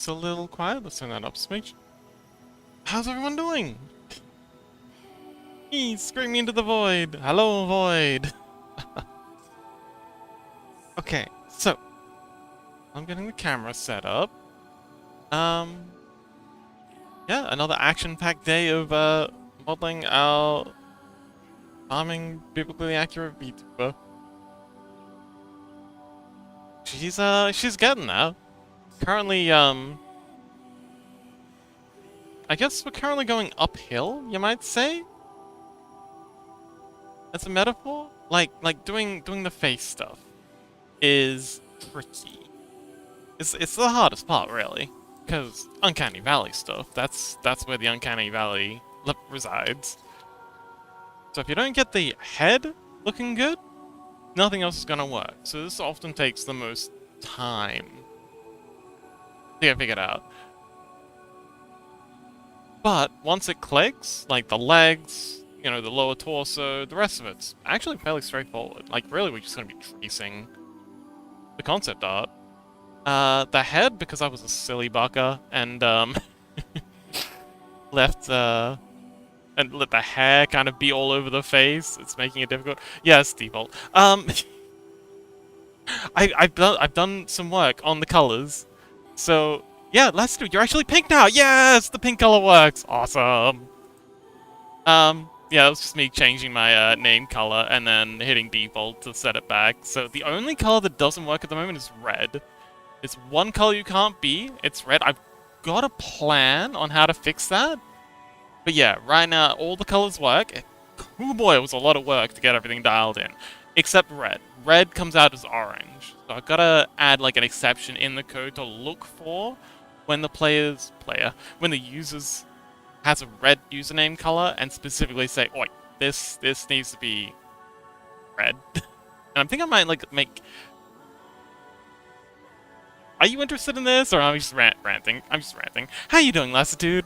It's a little quiet. Let's turn that up, Smidge. How's everyone doing? He's screaming into the void. Hello, void. Okay, so I'm getting the camera set up. Yeah, another action-packed day of modeling our farming biblically accurate VTuber. She's getting there. Currently, I guess we're currently going uphill, you might say? As a metaphor? Like doing the face stuff is tricky. It's the hardest part, really. Because Uncanny Valley stuff, that's where the Uncanny Valley resides. So if you don't get the head looking good, nothing else is gonna work. So this often takes the most time to get figured out. But once it clicks, like the legs, you know, the lower torso, the rest of it's actually fairly straightforward. Like, really, we're just gonna be tracing the concept art. The head, because I was a silly bucker, and, left, and let the hair kind of be all over the face, it's making it difficult. Yeah, it's default. I've done some work on the colors, so yeah, let's do it. You're actually pink now. Yes, the pink color works. Awesome. Yeah, it was just me changing my name color and then hitting default to set it back. So the only color that doesn't work at the moment is red. It's one color you can't be. It's red. I've got a plan on how to fix that. But yeah, right now all the colors work. Oh boy, it was a lot of work to get everything dialed in. Except red. Red comes out as orange. So I've got to add like an exception in the code to look for when when the users has a red username color and specifically say, "Oi, this needs to be red." And I think I might like make. Are you interested in this, or am I just ranting? I'm just ranting. How you doing, Lassitude?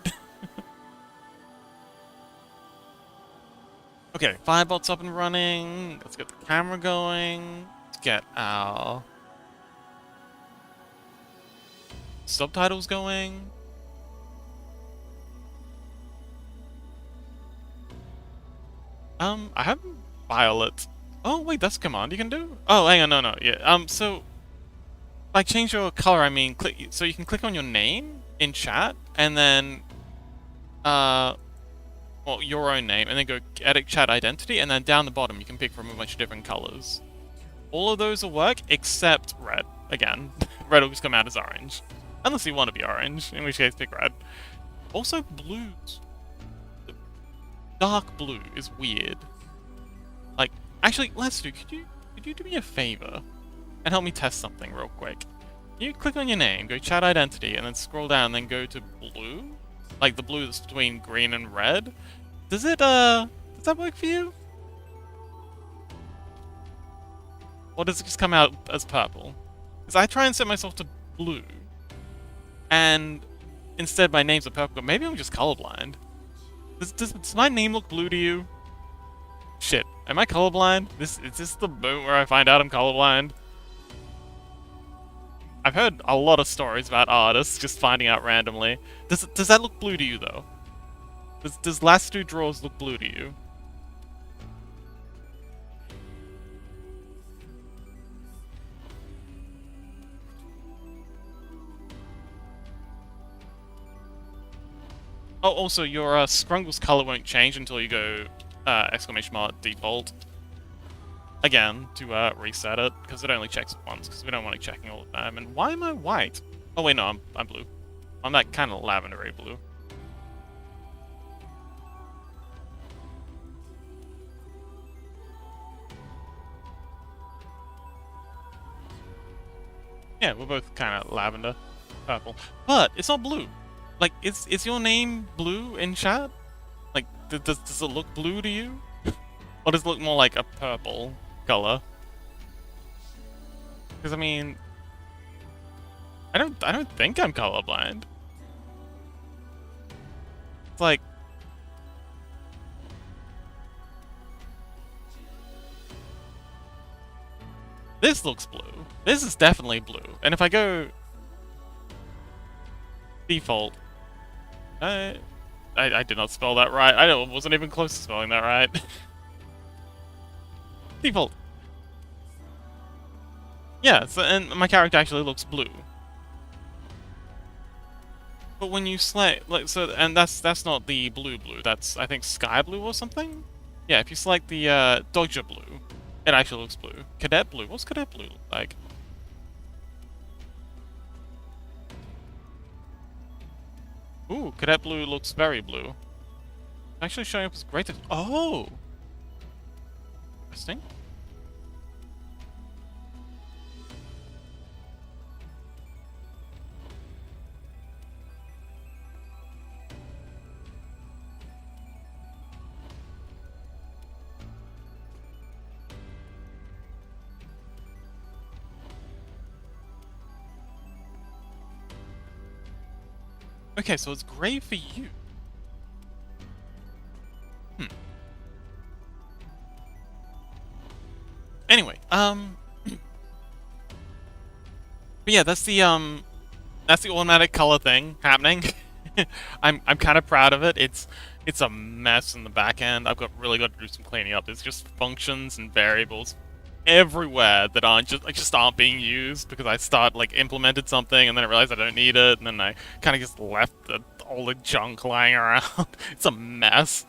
Okay, Firebot's up and running. Let's get the camera going. Let's get our subtitles going. I have Violet. Oh, wait, that's a command you can do? Oh, hang on, no, yeah. So, like, change your color, I mean, so you can click on your name in chat, and then, well, your own name, and then go edit chat identity, and then down the bottom you can pick from a bunch of different colors. All of those will work, except red. Again, red will just come out as orange. Unless you want to be orange, in which case pick red. Also, blues. Dark blue is weird. Like, actually, Lester, could you do me a favor and help me test something real quick? You click on your name, go chat identity, and then scroll down, then go to blue, like the blue that's between green and red. Does that work for you? Or does it just come out as purple? Because I try and set myself to blue, and instead my name's a purple. But maybe I'm just colorblind. Does my name look blue to you? Shit, am I colorblind? Is this the moment where I find out I'm colorblind? I've heard a lot of stories about artists just finding out randomly. Does that look blue to you though? Does last two draws look blue to you? Oh, also, your Scrungle's color won't change until you go exclamation mark default. Again, to reset it, because it only checks once, because we don't want it checking all the time. And why am I white? Oh wait, no, I'm blue. I'm that kind of lavendery blue. Yeah, we're both kind of lavender, purple. But it's not blue. Like, is your name blue in chat? Like, does it look blue to you? Or does it look more like a purple color? Because I mean, I don't think I'm colorblind. It's like, this looks blue. This is definitely blue. And if I go Default. I did not spell that right. I wasn't even close to spelling that right. Default. Yeah, so, and my character actually looks blue. But when you select, like, so, and that's not the blue, that's, I think, sky blue or something? Yeah, if you select the, Dodger blue, it actually looks blue. Cadet blue, what's Cadet blue look like? Ooh, Cadet blue looks very blue. Actually showing up as great. Oh! Interesting. Okay, so it's grey for you. Anyway, but yeah, that's the automatic color thing happening. I'm kind of proud of it. It's a mess in the back end. I've really got to do some cleaning up. There's just functions and variables everywhere that just aren't being used because I implemented something and then I realized I don't need it and then I kind of just left all the junk lying around. It's a mess.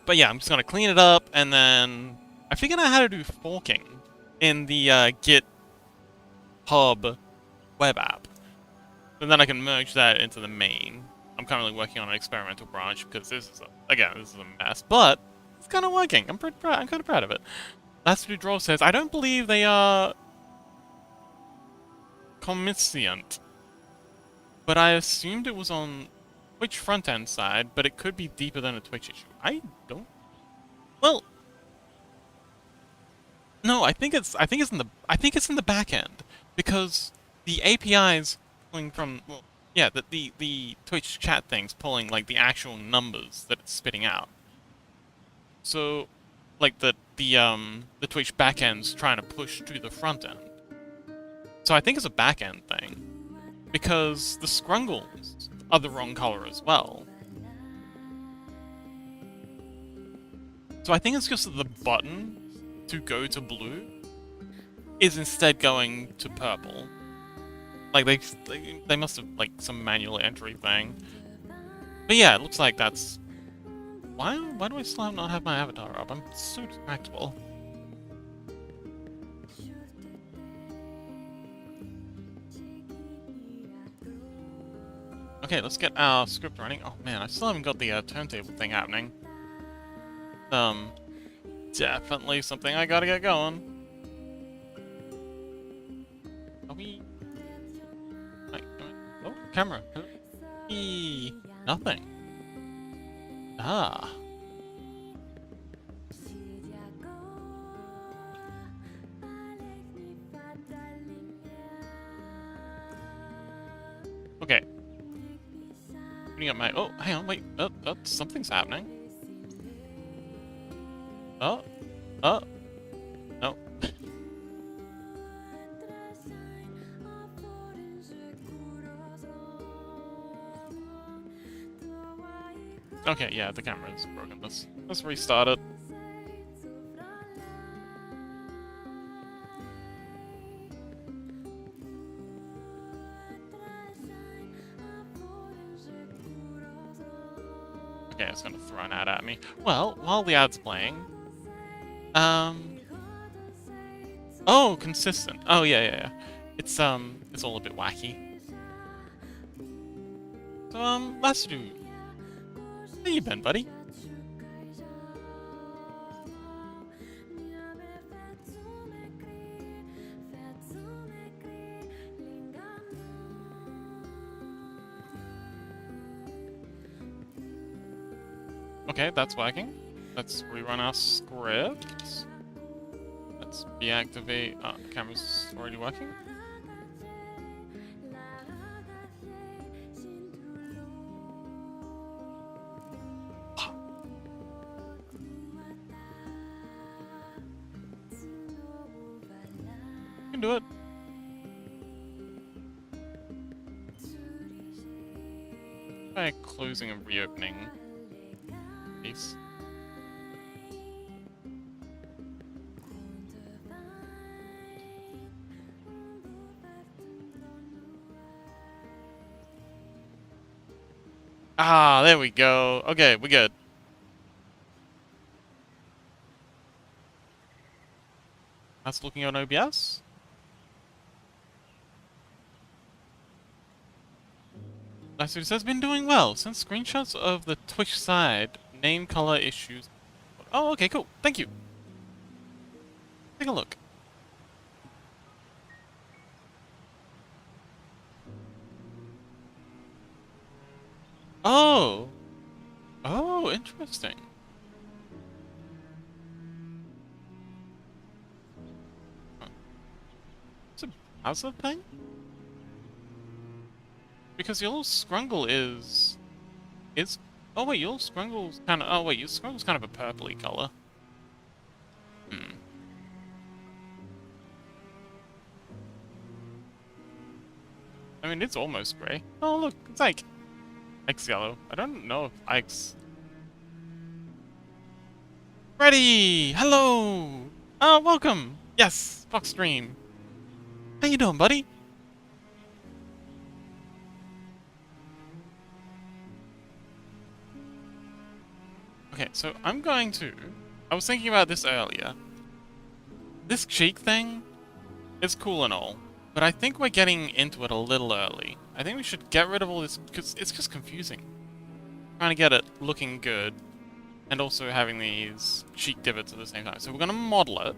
But yeah, I'm just gonna clean it up and then I figured out how to do forking in the Git hub web app. And then I can merge that into the main. I'm currently working on an experimental branch because this is a mess, but it's kind of working. I'm kind of proud of it. Last to draw says I don't believe they are commiscient, but I assumed it was on Twitch front end side, but it could be deeper than a Twitch issue. I don't. Well, no, I think it's in the back end because the APIs pulling from yeah, the Twitch chat thing's pulling like the actual numbers that it's spitting out. So like the Twitch backend's trying to push to the front end. So I think it's a back end thing. Because the scrungles are the wrong color as well. So I think it's just that the button to go to blue is instead going to purple. Like they must have like some manual entry thing. But yeah, it looks like that's why do I still not have my avatar up? I'm so distractible. Okay, let's get our script running. Oh man, I still haven't got the turntable thing happening. Definitely something I gotta get going. Are we? Oh, camera. Nothing. Ah. Okay. Putting up my. Oh, hang on, wait. Oh, something's happening. Oh. No. Okay, yeah, the camera's broken. Let's restart it. Okay, it's gonna throw an ad at me. Well, while the ad's playing, oh, consistent. Oh yeah. It's all a bit wacky. So let's do. How you been, buddy? Okay, that's working. Let's rerun our script. Let's deactivate. Oh, the camera's already working. You can do it. By closing and reopening. Piece. Ah, there we go. Okay, we're good. That's looking on OBS. Nice, it says been doing well. Send screenshots of the Twitch side. Name, color, issues. Oh, okay, cool. Thank you. Take a look. Oh. Oh, interesting. Huh. It's a browser thing? Because your little scrungle is... Oh wait, your scruнгle's kind of... Oh wait, your scruнгle's kind of a purpley color. Hmm. I mean, it's almost grey. Oh look, it's Ike's yellow. I don't know if Ike's... Freddy! Hello! Welcome! Yes, Fox Stream. How you doing, buddy? Okay, so I'm going to... I was thinking about this earlier. This cheek thing is cool and all, but I think we're getting into it a little early. I think we should get rid of all this, because it's just confusing. Trying to get it looking good, and also having these cheek divots at the same time. So we're going to model it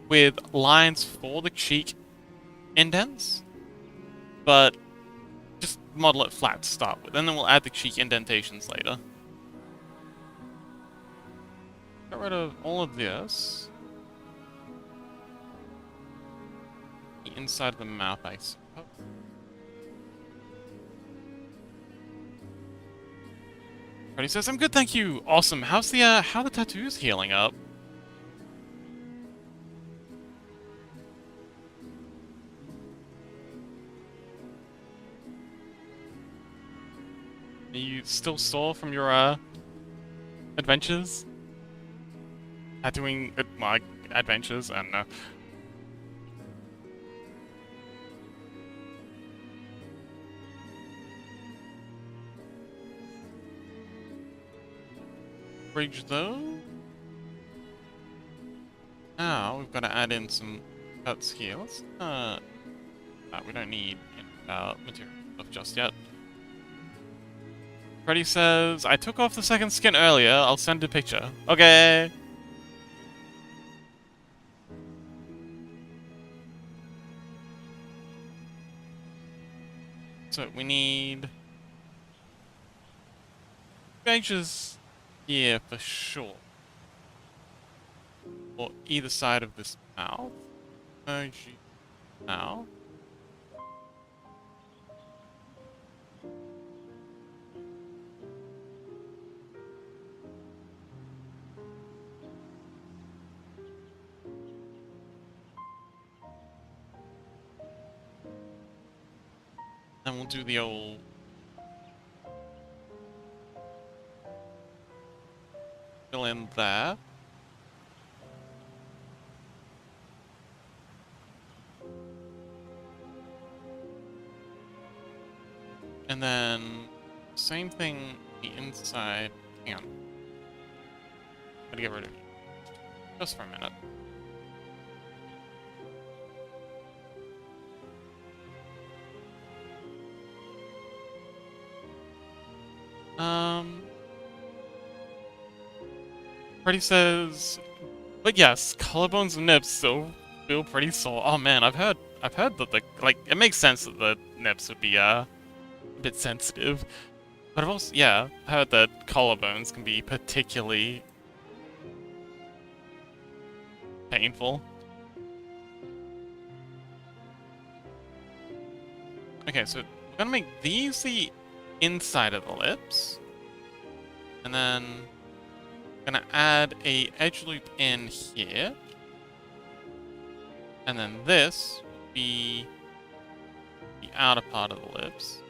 with lines for the cheek indents, but just model it flat to start with, and then we'll add the cheek indentations later. Get rid of all of this. The inside of the mouth, I suppose. But he says, I'm good, thank you. Awesome. How's the how the tattoos healing up? Are you still sore from your adventures? Tattooing my adventures and bridge though. Now we've got to add in some cuts here. Let's we don't need material stuff just yet. Freddy says, I took off the second skin earlier. I'll send a picture. Okay. So we need pages here for sure. Or either side of this mouth. Now. Then we'll do the old fill in there. And then same thing the inside. Hang on. Gotta get rid of you. Just for a minute. Freddy says, but yes, collarbones and nips still feel pretty sore. Oh man, I've heard that the it makes sense that the nips would be a bit sensitive, but I've also heard that collarbones can be particularly painful. Okay, so we're gonna make these the inside of the lips, and then gonna add a edge loop in here, and then this will be the outer part of the lips.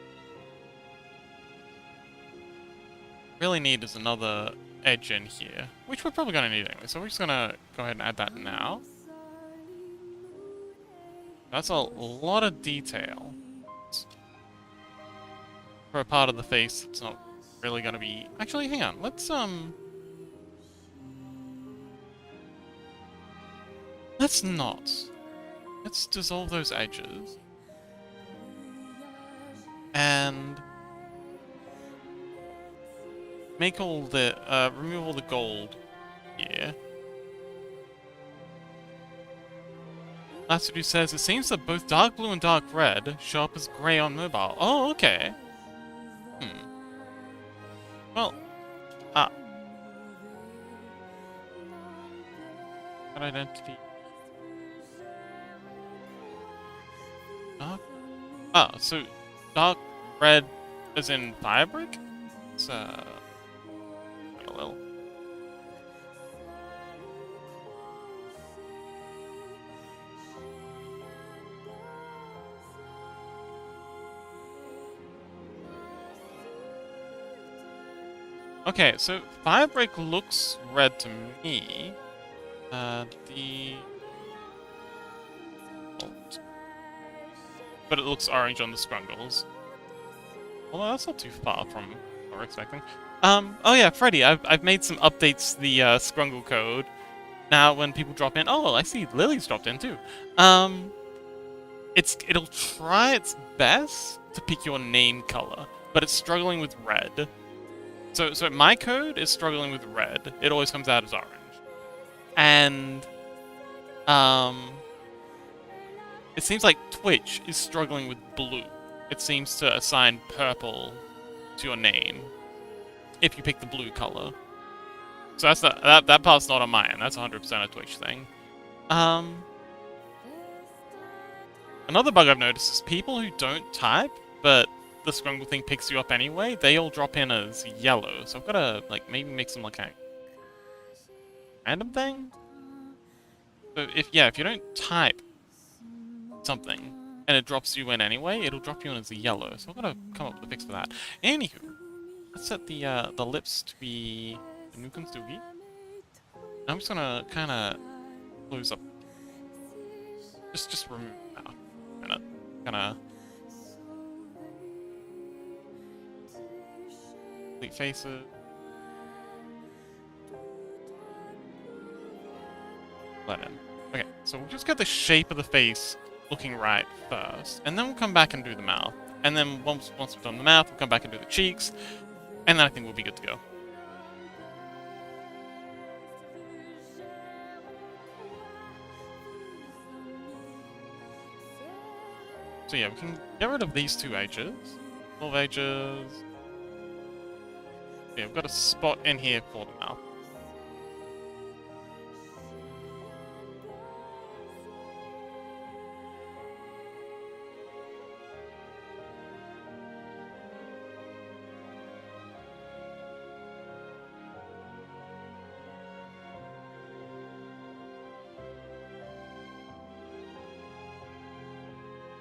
really need is another edge in here, which we're probably going to need anyway, so we're just going to go ahead and add that now. That's a lot of detail for a part of the face that's not really going to be... Actually, hang on, let's not. Let's dissolve those edges. And make all the, remove all the gold here. Latitude says, it seems that both dark blue and dark red show up as grey on mobile. Oh, okay. Well, That identity. Dark? Oh, so dark red as in fabric? It's, a little. Okay, so fabric looks red to me. But it looks orange on the scrungles. Although that's not too far from what we're expecting. Oh yeah, Freddy, I've made some updates to the scrungle code. Now when people drop in, oh, I see Lily's dropped in too. It'll try its best to pick your name color, but it's struggling with red. So my code is struggling with red. It always comes out as orange. And it seems like Twitch is struggling with blue. It seems to assign purple to your name if you pick the blue color. So that's that part's not on my end. That's 100% a Twitch thing. Another bug I've noticed is people who don't type, but the scrungle thing picks you up anyway, they all drop in as yellow. So I've got to like maybe make some like a random thing. So if you don't type something and it drops you in anyway, it'll drop you in as a yellow. So I've got to come up with a fix for that. Anywho, let's set the lips to be Nukenstugi. I'm just gonna kind of close up. Just remove that. Kind of complete faces. Let in. Okay, so we'll just get the shape of the face looking right first, and then we'll come back and do the mouth. And then once we've done the mouth, we'll come back and do the cheeks, and then I think we'll be good to go. So yeah, we can get rid of these two edges. 12 edges. Yeah, we've got a spot in here for the mouth.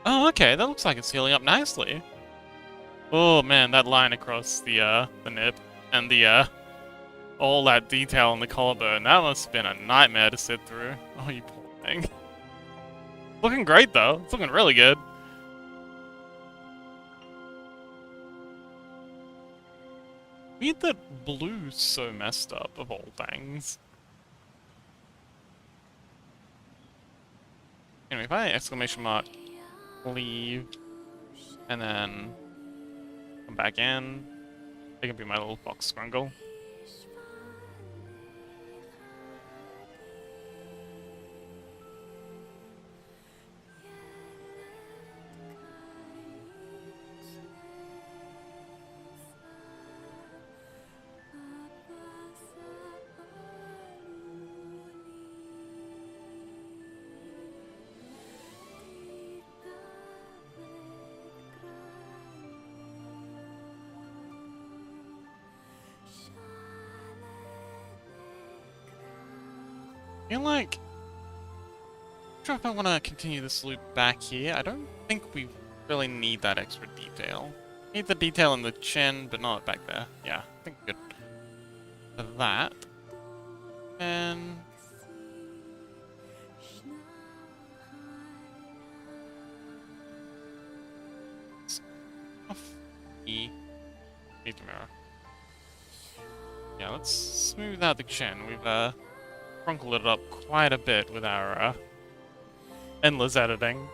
Oh, okay, that looks like it's healing up nicely. Oh man, that line across the nib and the all that detail on the collarbone, that must have been a nightmare to sit through. Oh, you poor thing. Looking great though. It's looking really good. Weird that blue's so messed up, of all things. Anyway, if I exclamation mark leave, and then come back in, it can be my little fox scrungle. I feel like, I'm not sure if I want to continue this loop back here. I don't think we really need that extra detail. Need the detail in the chin, but not back there. Yeah, I think we're good. for that. And off the feature mirror. Yeah, let's smooth out the chin. We've crunkled it up quite a bit with our endless editing.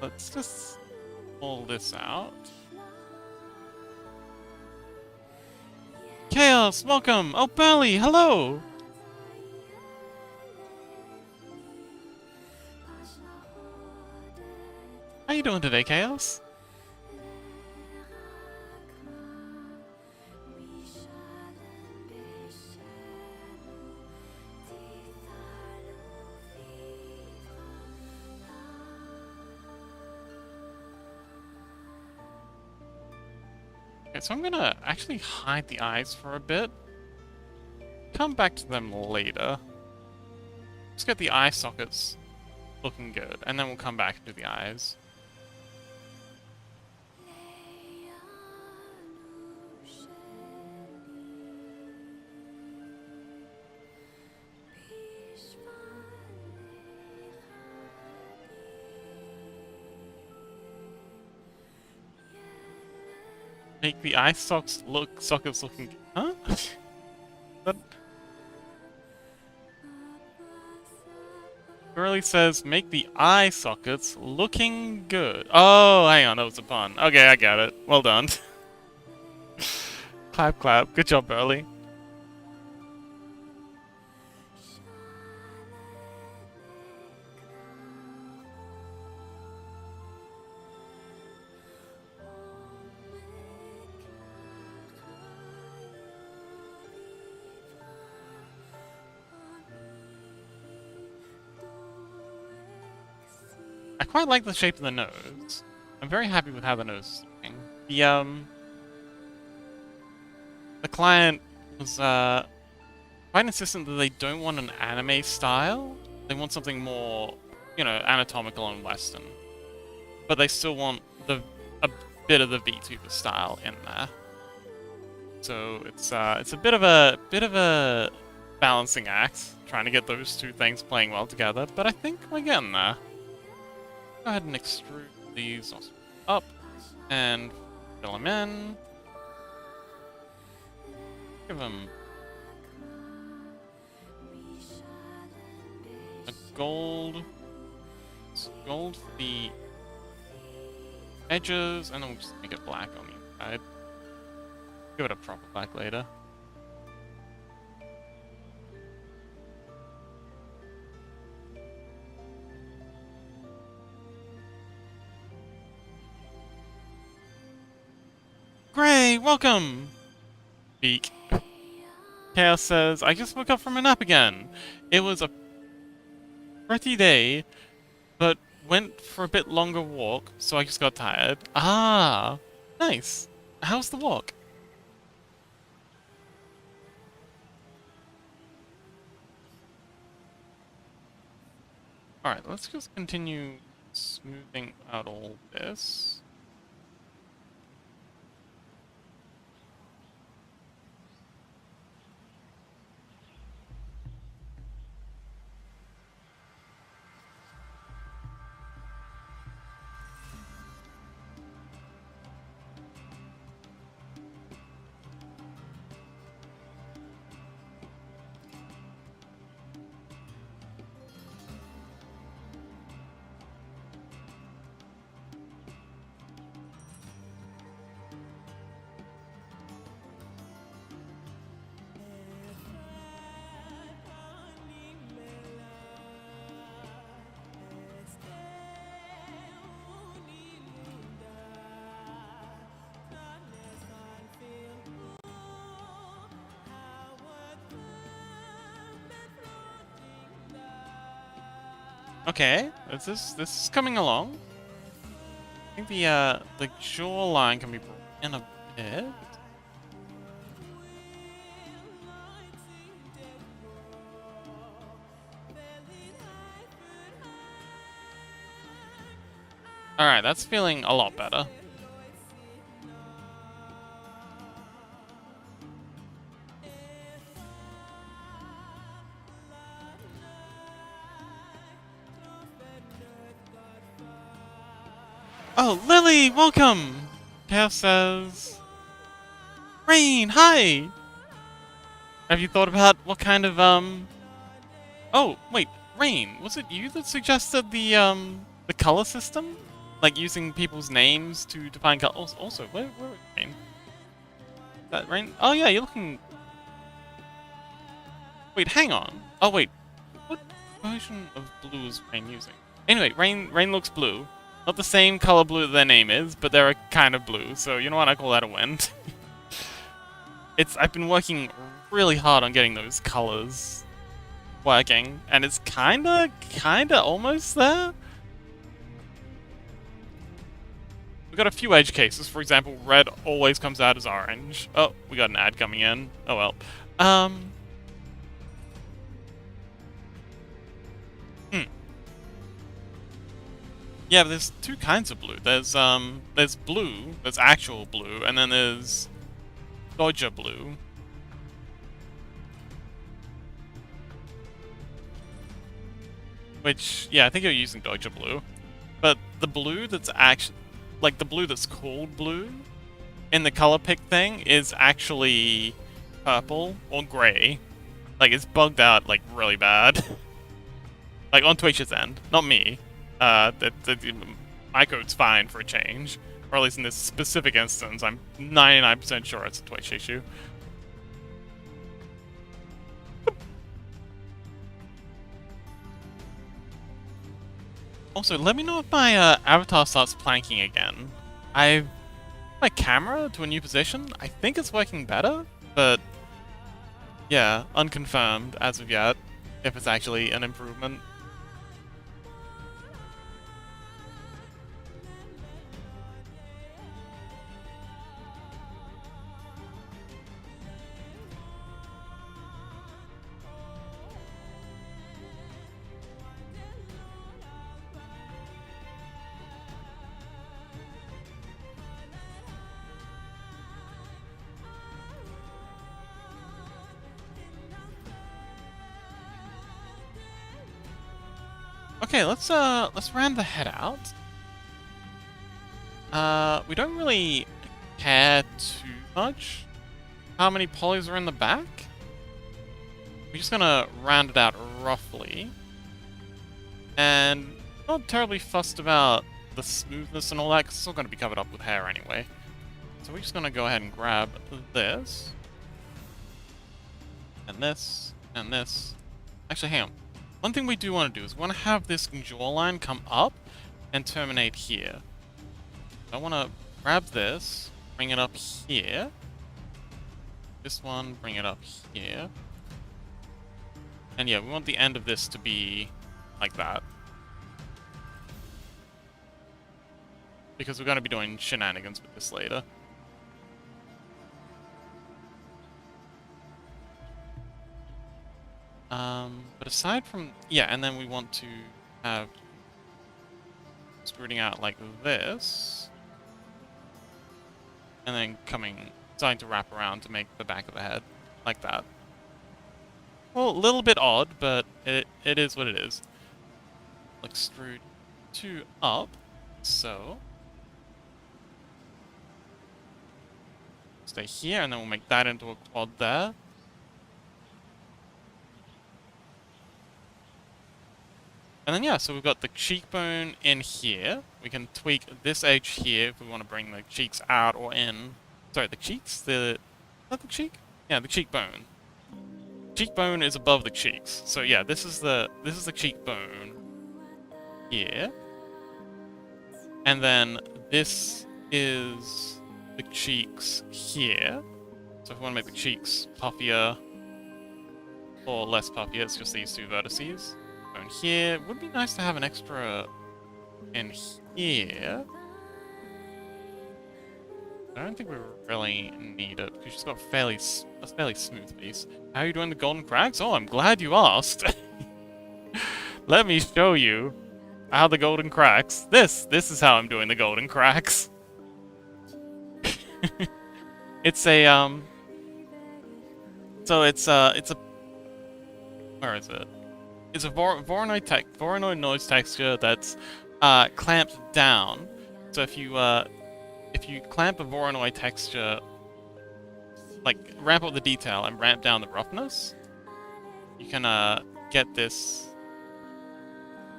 Let's just pull this out. Chaos, welcome! Oh, Burley, hello! How you doing today, Chaos? Okay, so I'm gonna actually hide the eyes for a bit. Come back to them later. Let's get the eye sockets looking good, and then we'll come back to the eyes. Make the eye sockets looking. Huh? That Burley says, make the eye sockets looking good. Oh, hang on, that was a pun. Okay, I got it. Well done. Clap, clap. Good job, Burley. I quite like the shape of the nose. I'm very happy with how the nose is looking. The client was quite insistent that they don't want an anime style. They want something more, anatomical and Western. But they still want a bit of the VTuber style in there. So it's a bit of a balancing act, trying to get those two things playing well together. But I think we're getting there. Go ahead and extrude these up and fill them in. Give them a gold. It's gold for the edges, and then we'll just make it black on the inside. Give it a proper black later. Gray, welcome! Beak. Chaos says, I just woke up from a nap again. It was a pretty day, but went for a bit longer walk, so I just got tired. Ah, nice. How's the walk? Alright, let's just continue smoothing out all this. Okay, this is coming along. I think the jawline can be brought in a bit. Alright, that's feeling a lot better. Oh, Lily, welcome! Chaos says... Rain, hi! Have you thought about what kind of, Oh, wait, Rain, was it you that suggested the color system? Like, using people's names to define colors? Also, where is Rain? Is that Rain? Oh yeah, you're looking... Wait, hang on. Oh wait, what version of blue is Rain using? Anyway, Rain looks blue. Not the same color blue that their name is, but they're a kind of blue, so you know what, I call that a win. I've been working really hard on getting those colors working, and it's kinda almost there. We've got a few edge cases, for example, red always comes out as orange. Oh, we got an ad coming in. Oh well. Yeah, but there's two kinds of blue. There's blue, there's actual blue, and then there's Dodger blue. Which, yeah, I think you're using Dodger blue. But the blue that's actually, like the blue that's called blue in the color pick thing is actually purple or gray. Like, it's bugged out, like, really bad. Like, on Twitch's end, not me. My code's fine for a change. Or at least in this specific instance, I'm 99% sure it's a Twitch issue. Also, let me know if my avatar starts planking again. I've my camera to a new position. I think it's working better, but yeah, unconfirmed as of yet if it's actually an improvement. Okay, let's round the head out. We don't really care too much how many polys are in the back. We're just gonna round it out roughly. And not terribly fussed about the smoothness and all that, because it's all gonna be covered up with hair anyway. So we're just gonna go ahead and grab this. And this. And this. Actually, hang on. One thing we do want to do is we want to have this jawline come up and terminate here. I want to grab this, bring it up here. This one, bring it up here. And yeah, we want the end of this to be like that. Because we're going to be doing shenanigans with this later. But aside from... Yeah, and then we want to have... Screwing out like this. And then starting to wrap around to make the back of the head. Like that. Well, a little bit odd, but it is what it is. Extrude 2 up. So... Stay here, and then we'll make that into a quad there. And then yeah, so we've got the cheekbone in here. We can tweak this edge here if we want to bring the cheeks out or in. Sorry, the cheeks? Is that the cheek? Yeah, the cheekbone. Cheekbone is above the cheeks. So yeah, this is the cheekbone here. And then this is the cheeks here. So if we want to make the cheeks puffier or less puffier, it's just these two vertices. In here. Would be nice to have an extra in here. I don't think we really need it because she's got a fairly smooth piece. How are you doing the golden cracks? Oh, I'm glad you asked. Let me show you how the golden cracks. This is how I'm doing the golden cracks. It's a so it's a where is it? It's a Voronoi noise texture that's clamped down. So if you clamp a Voronoi texture, like ramp up the detail and ramp down the roughness, you can get this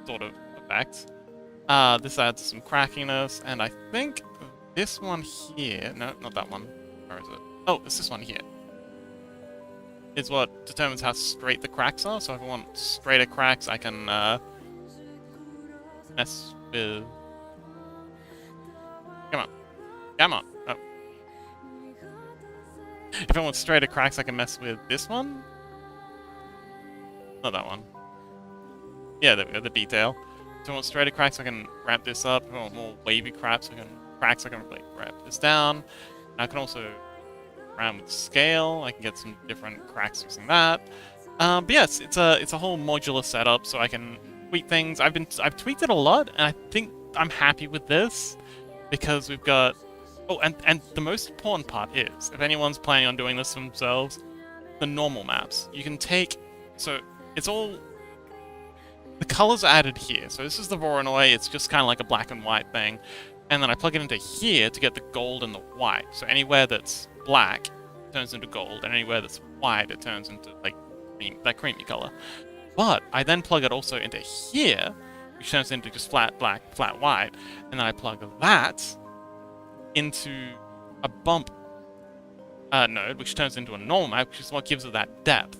sort of effect. This adds some crackiness, and I think this one here, no, not that one. Where is it? Oh, it's this one here. Is what determines how straight the cracks are. So if I want straighter cracks, I can mess with. Come on, come on. Oh. If I want straighter cracks, I can mess with this one. Not that one. Yeah, there we go. The detail. If I want straighter cracks, I can ramp this up. If I want more wavy cracks, I can like ramp this down. And I can also around with scale. I can get some different cracks using that. But yes, it's a whole modular setup, so I can tweak things. I've tweaked it a lot, and I think I'm happy with this because we've got. Oh, and the most important part is, if anyone's planning on doing this themselves, the normal maps. You can take, so it's all. The colors are added here. So this is the Voronoi. It's just kind of like a black and white thing, and then I plug it into here to get the gold and the white. So anywhere that's black turns into gold, and anywhere that's white it turns into like that creamy color. But I then plug it also into here, which turns into just flat black, flat white, and then I plug that into a bump node, which turns into a normal map, which is what gives it that depth.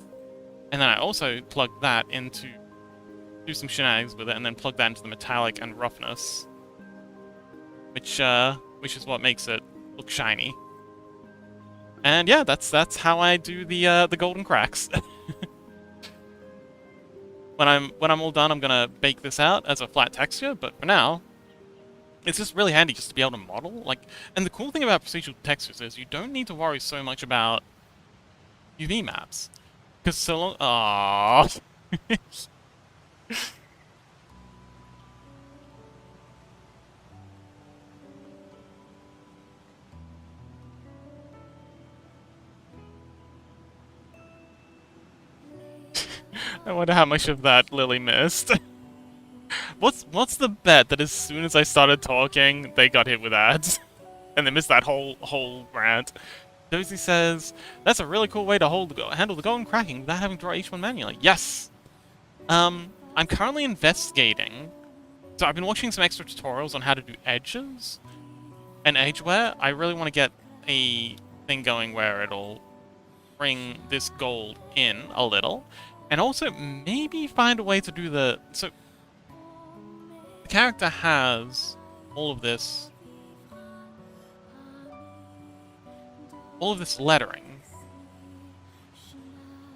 And then I also plug that into, do some shenanigans with it, and then plug that into the metallic and roughness, which is what makes it look shiny. And yeah, that's how I do the golden cracks. When I'm all done, I'm gonna bake this out as a flat texture. But for now, it's just really handy just to be able to model. Like, and the cool thing about procedural textures is you don't need to worry so much about UV maps, because so long. Aww. I wonder how much of that Lily missed. What's the bet that as soon as I started talking, they got hit with ads, and they missed that whole rant? Dozy says that's a really cool way to handle the golden cracking without having to draw each one manually. Yes. I'm currently investigating. So I've been watching some extra tutorials on how to do edges and edgeware. I really want to get a thing going where it'll bring this gold in a little. And also, maybe find a way to do the... So, the character has all of this lettering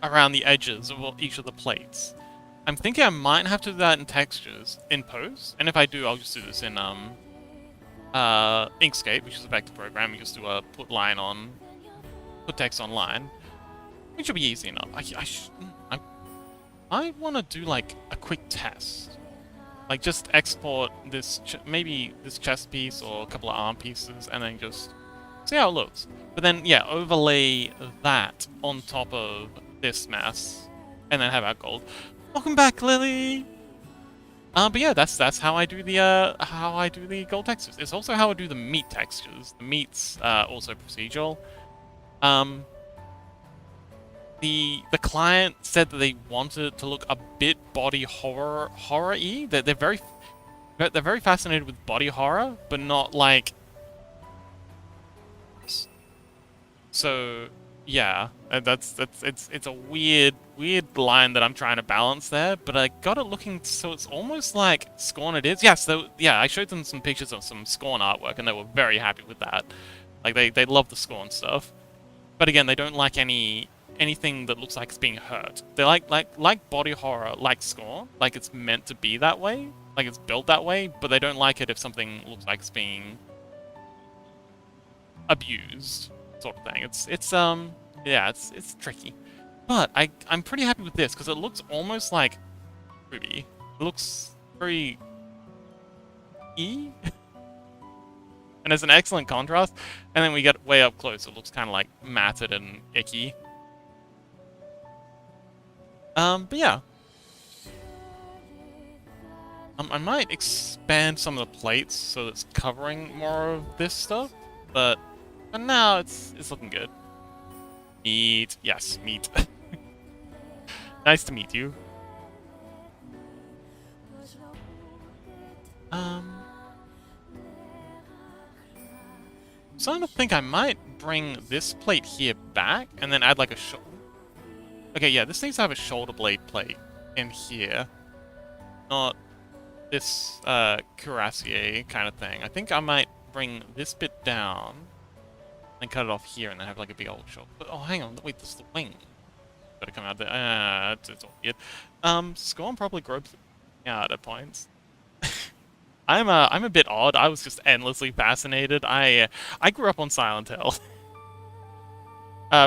around the edges of each of the plates. I'm thinking I might have to do that in textures in post, and if I do, I'll just do this in Inkscape, which is a vector program. You just do a put text on line, which should be easy enough. I want to do like a quick test, like just export this, maybe this chest piece or a couple of arm pieces, and then just see how it looks. But then, yeah, overlay that on top of this mess, and then have our gold. Welcome back, Lily. But yeah, that's how I do the gold textures. It's also how I do the meat textures. The meat's also procedural. The client said that they wanted it to look a bit body horror-y. They're very fascinated with body horror, but not like. So yeah, it's a weird line that I'm trying to balance there. But I got it looking so it's almost like Scorn it is. Yes, yeah, I showed them some pictures of some Scorn artwork, and they were very happy with that. Like they love the Scorn stuff. But again, they don't like anything that looks like it's being hurt. They like body horror, like Scorn, like it's meant to be that way, like it's built that way, but they don't like it if something looks like it's being abused, sort of thing. It's tricky. But I'm pretty happy with this because it looks almost like Ruby. It looks very and there's an excellent contrast. And then we get way up close, it looks kind of like matted and icky. But yeah. I might expand some of the plates so it's covering more of this stuff, but for now it's looking good. Meat, yes, meat. Nice to meet you. Um, starting to think I might bring this plate here back and then add like a shoulder. Okay, yeah, this needs to have a shoulder blade plate in here, not this cuirassier kind of thing. I think I might bring this bit down and cut it off here and then have like a big old shoulder. But, oh, hang on, wait, this is the wing. Gotta come out there. It's all weird. Scorn probably gropes out at points. I'm a bit odd. I was just endlessly fascinated. I grew up on Silent Hill.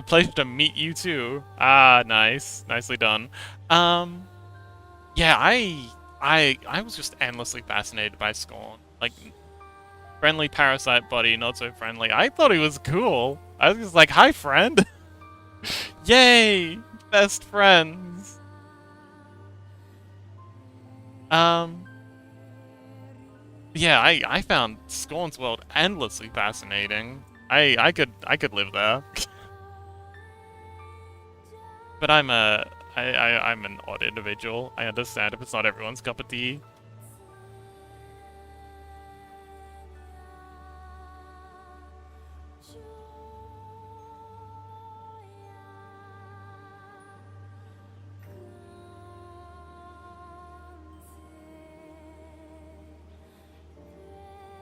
Pleasure to meet you too. Ah, nice. Nicely done. Yeah, I was just endlessly fascinated by Scorn. Like, friendly parasite buddy, not so friendly. I thought he was cool. I was just like, hi, friend. Yay! Best friends. Yeah, I found Scorn's world endlessly fascinating. I could live there. But I'm an odd individual. I understand if it's not everyone's cup of tea.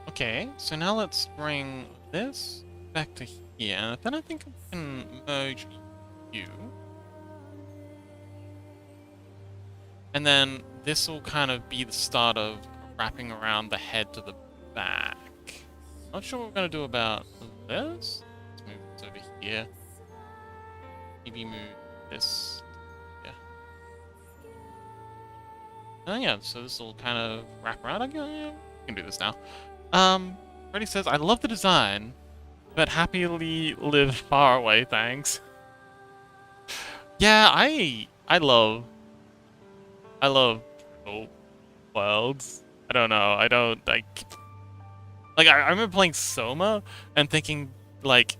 Okay, so now let's bring this back to here, and then I think I can merge you. And then this will kind of be the start of wrapping around the head to the back. Not sure what we're going to do about this. Let's move this over here. Maybe move this. Yeah. Oh yeah, so this will kind of wrap around. Yeah, we can do this now. Freddy says, I love the design, but happily live far away, thanks. Yeah, I love old worlds. I don't know. I don't I remember playing Soma and thinking like,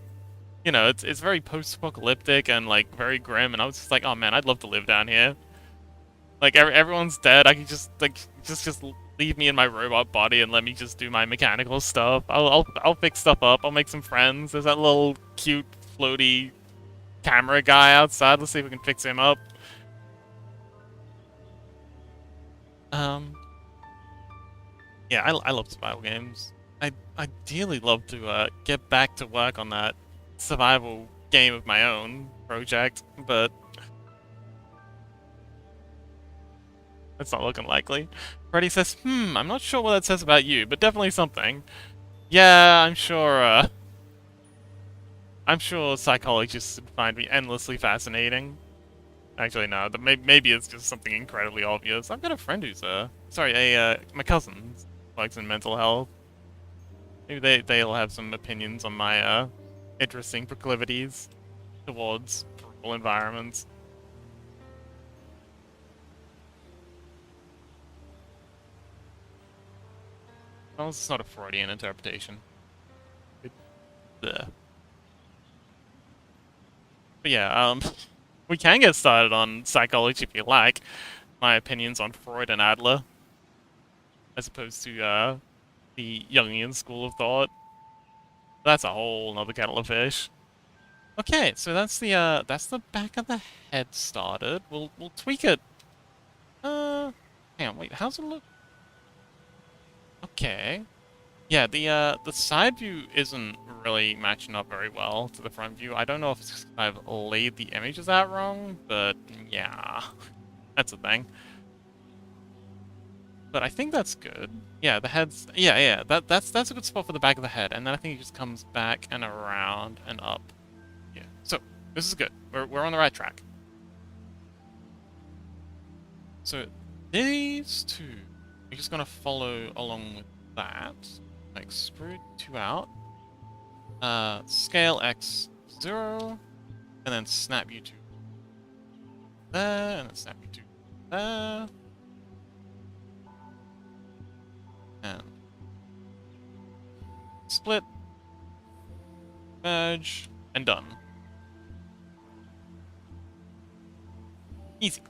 you know, it's very post-apocalyptic and like very grim, and I was just like, oh man, I'd love to live down here. Like everyone's dead. I could just like just leave me in my robot body and let me just do my mechanical stuff. I'll fix stuff up. I'll make some friends. There's that little cute floaty camera guy outside. Let's see if we can fix him up. Yeah, I love survival games. I'd ideally love to get back to work on that survival game of my own project, but it's not looking likely. Freddy says, I'm not sure what that says about you, but definitely something. Yeah, I'm sure psychologists would find me endlessly fascinating. Actually, no, maybe it's just something incredibly obvious. I've got a friend who's, my cousin works in mental health. Maybe they'll have some opinions on my, interesting proclivities towards brutal environments. Well, it's not a Freudian interpretation. But yeah, we can get started on psychology if you like. My opinions on Freud and Adler, as opposed to the Jungian school of thought. That's a whole nother kettle of fish. Okay, so that's the back of the head started. We'll tweak it. Hang on, wait, how's it look? Okay. Yeah, the side view isn't really matching up very well to the front view. I don't know if it's just I've laid the images out wrong, but yeah, that's a thing. But I think that's good. Yeah, the head's yeah. That's a good spot for the back of the head, and then I think it just comes back and around and up. Yeah. So this is good. We're on the right track. So these two, we're just gonna follow along with that. Like extrude two out. Scale X 0, and then snap you to there, and then snap you to there. And split, merge, and done. Easy.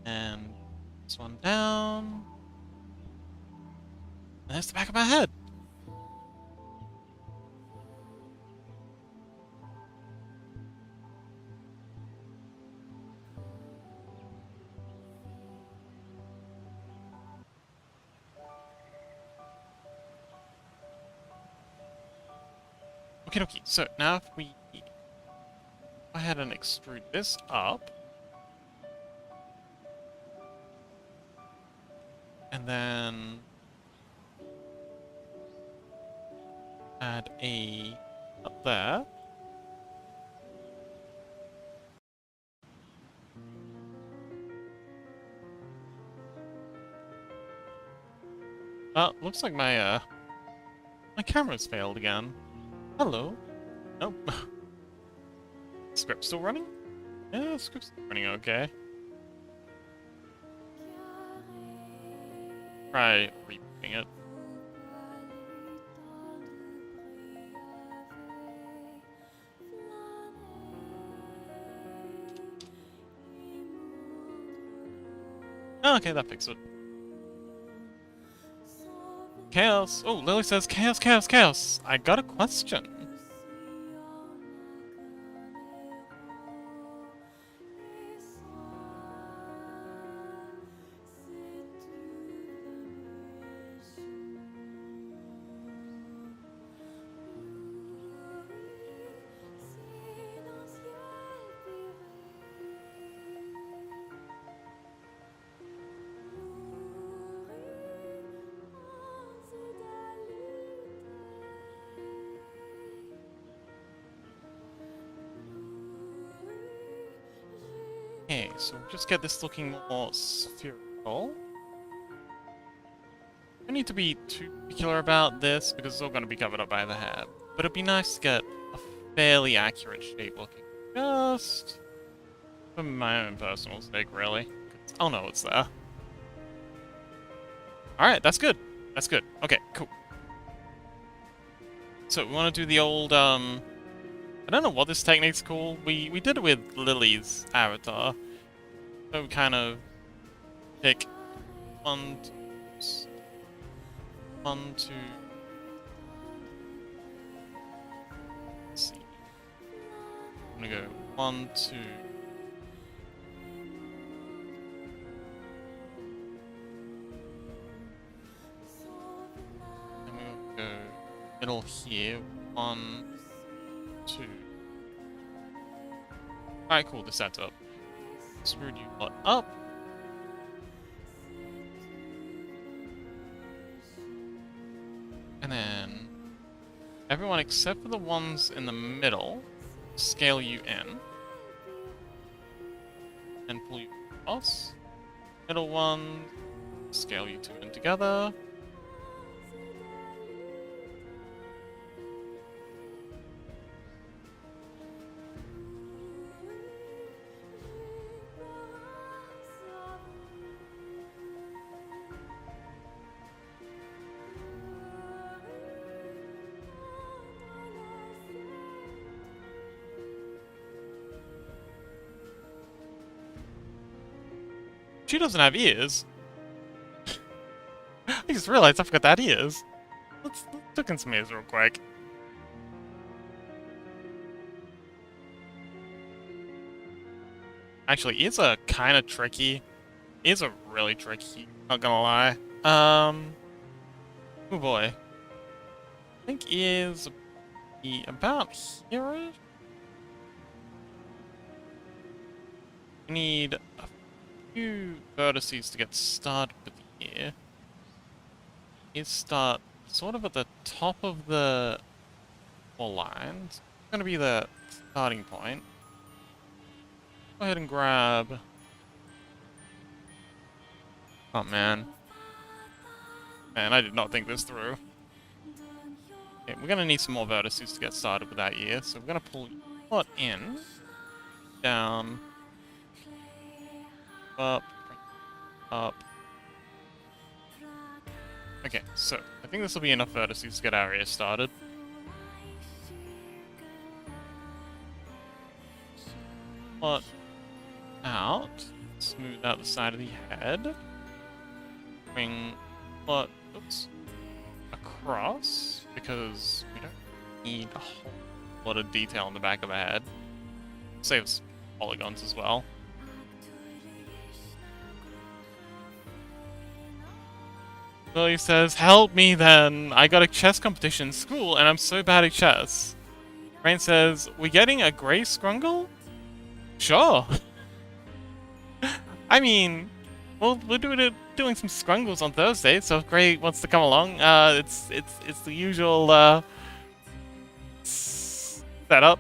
And this one down. And there's the back of my head. Okay, okay. So now if we go ahead and extrude this up. And then add a up there. Looks like my camera's failed again. Hello. Nope. Script still running? Yeah, script's still running okay. Try rebooting it. Oh, okay, that fixed it. Chaos! Oh, Lily says chaos, chaos, chaos! I got a question. Okay, so just get this looking more spherical. Don't need to be too particular about this because it's all going to be covered up by the head. But it'd be nice to get a fairly accurate shape looking. Just for my own personal sake, really. Oh no, it's there. Alright, that's good. That's good. Okay, cool. So we want to do the old, I don't know what this technique's called. We did it with Lily's avatar. So we kind of pick one, two. Let's see. I'm gonna go 1, 2. And we'll go middle here. 1, 2. Alright, cool, this adds up. Screwed you lot up. And then everyone except for the ones in the middle, scale you in. And pull you across. Middle one, scale you two in together. She doesn't have ears. I just realized I forgot that ears. Let's look in some ears real quick. Actually, ears are kind of tricky. Ears are really tricky, not gonna lie. Oh boy. I think ears be about here. We need a few vertices to get started with here. is start sort of at the top of the wall line. It's going to be the starting point. Go ahead and grab... Oh, man. Man, I did not think this through. Okay, we're going to need some more vertices to get started with that year, so we're going to pull it in, down, up, up. Okay, so I think this will be enough vertices to get our area started. Plot out, smooth out the side of the head. Bring plot, oops, across, because we don't need a whole lot of detail on the back of the head. Saves polygons as well. Billy says, help me then! I got a chess competition in school and I'm so bad at chess. Rain says, we getting a grey scrungle? Sure. I mean, well, we're doing some scrungles on Thursday, so if Gray wants to come along, it's the usual setup.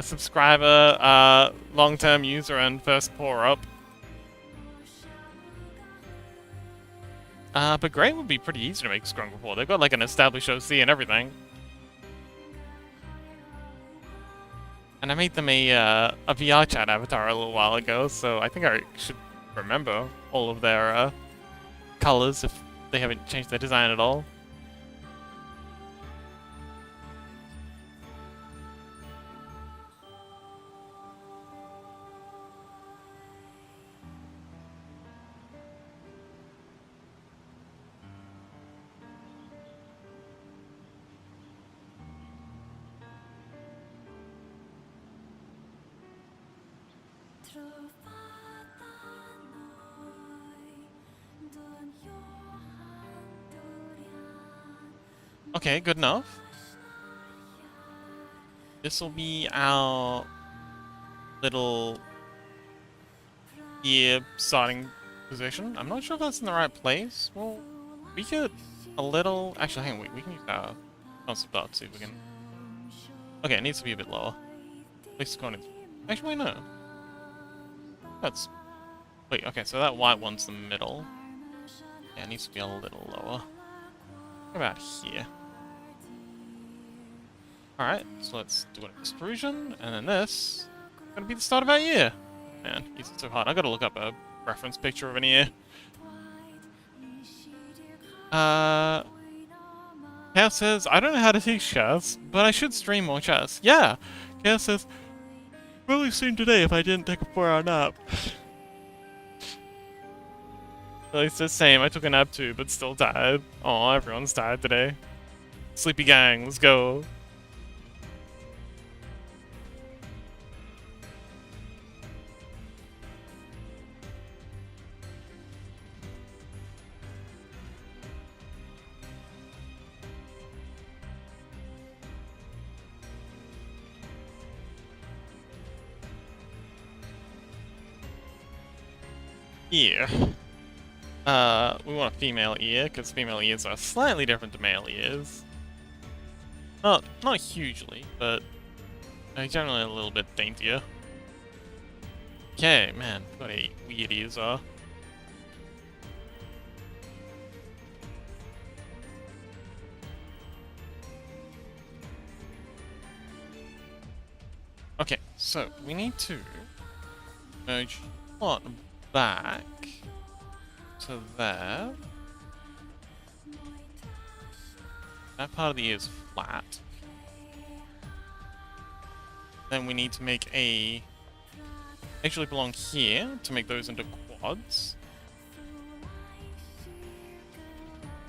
Subscriber, long-term user, and first pour-up. But Gray would be pretty easy to make scrungle for. They've got like an established OC and everything. And I made them a VR chat avatar a little while ago, so I think I should remember all of their colors if they haven't changed their design at all. Okay, good enough. This will be our little ear starting position. I'm not sure if that's in the right place. Well, we could a little... Actually, hang on, we can use our concept dot to see if we can... Okay, it needs to be a bit lower. At least going to... Actually, no. That's... Wait, okay, so that white one's the middle. Yeah, it needs to be a little lower. About here. Alright, so let's do an extrusion, and then this is gonna be the start of our year. Man, it's so hard. I gotta look up a reference picture of an ear. Chaos says, I don't know how to teach chess, but I should stream more chess. Yeah! Chaos says, really soon today if I didn't take a 4-hour nap. Well, it's the same, I took a nap too, but still tired. Oh, everyone's tired today. Sleepy gang, let's go. Ear. We want a female ear, because female ears are slightly different to male ears. Not hugely, but generally a little bit daintier. Okay, man, what a weird ears are. Okay, so we need to merge plot back to there. That part of the ear is flat. Then we need to make a... Actually belong here to make those into quads.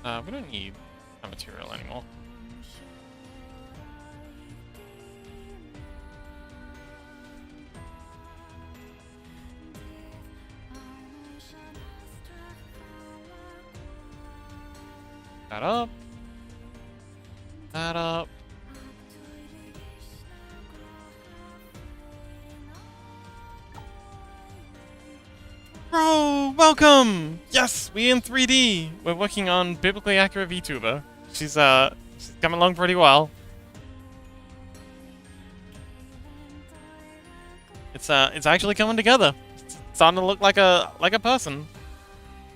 We don't need that material anymore. That up. That up. Bro, welcome! Yes, we in 3D. We're working on biblically accurate VTuber. She's coming along pretty well. It's actually coming together. It's starting to look like a person.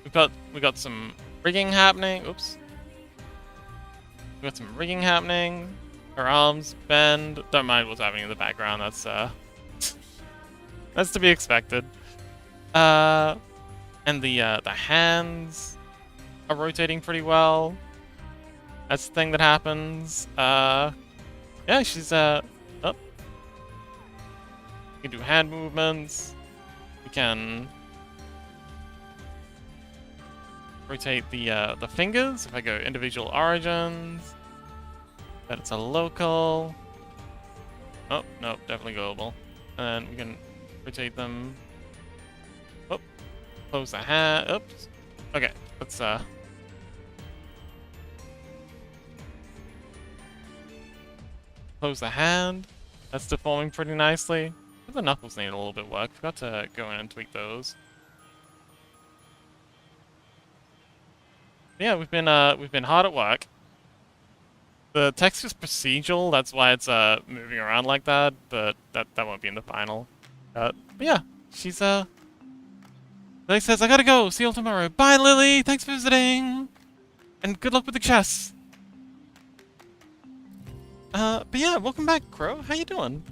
We got some rigging happening. Oops. We got some rigging happening. Her arms bend. Don't mind what's happening in the background. That's that's to be expected. And the hands are rotating pretty well. That's the thing that happens. Yeah, she's up. We can do hand movements. We can rotate the fingers. If I go individual origins, that it's a local. Oh no, definitely global. And we can rotate them. Oh, close the hand. Oops. Okay, let's close the hand. That's deforming pretty nicely. The knuckles need a little bit of work. Forgot to go in and tweak those. Yeah, we've been hard at work. The text is procedural, that's why it's moving around like that, but that won't be in the final. But yeah, she's Lily says, I gotta go, see you all tomorrow. Bye Lily, thanks for visiting! And good luck with the chess! But yeah, welcome back, Crow. How you doing?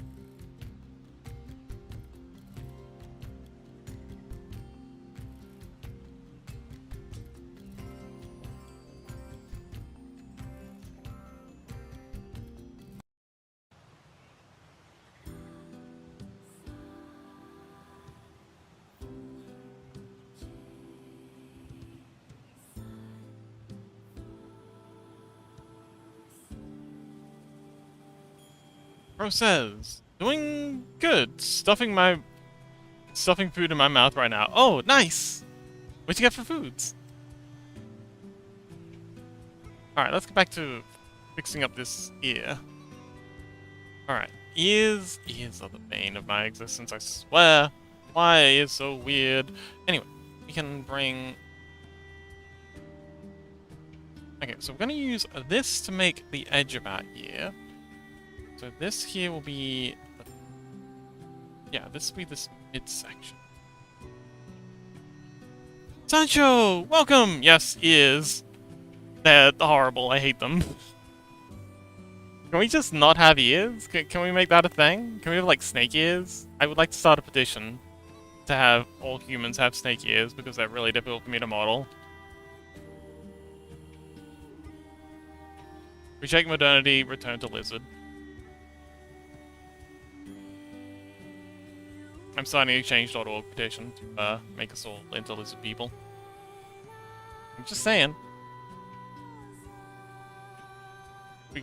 Crow says, doing good. Stuffing food in my mouth right now. Oh, nice! What'd you get for foods? Alright, let's get back to fixing up this ear. Alright, ears are the bane of my existence, I swear. Why are ears so weird? Anyway, we can bring... Okay, so we're gonna use this to make the edge of our ear. So this here will be... Yeah, this will be this midsection. Sancho! Welcome! Yes, ears. They're horrible, I hate them. Can we just not have ears? Can we make that a thing? Can we have, like, snake ears? I would like to start a petition to have all humans have snake ears, because they're really difficult for me to model. Reject modernity, return to lizard. I'm signing a change.org petition to make us all into lizard people. I'm just saying.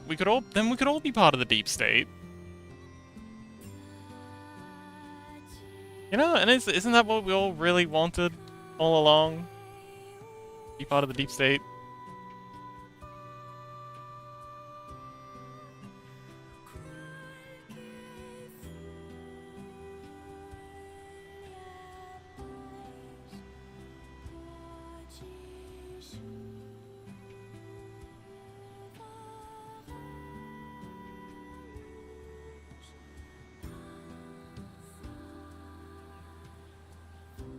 We could all be part of the deep state. You know, and isn't that what we all really wanted all along? Be part of the deep state.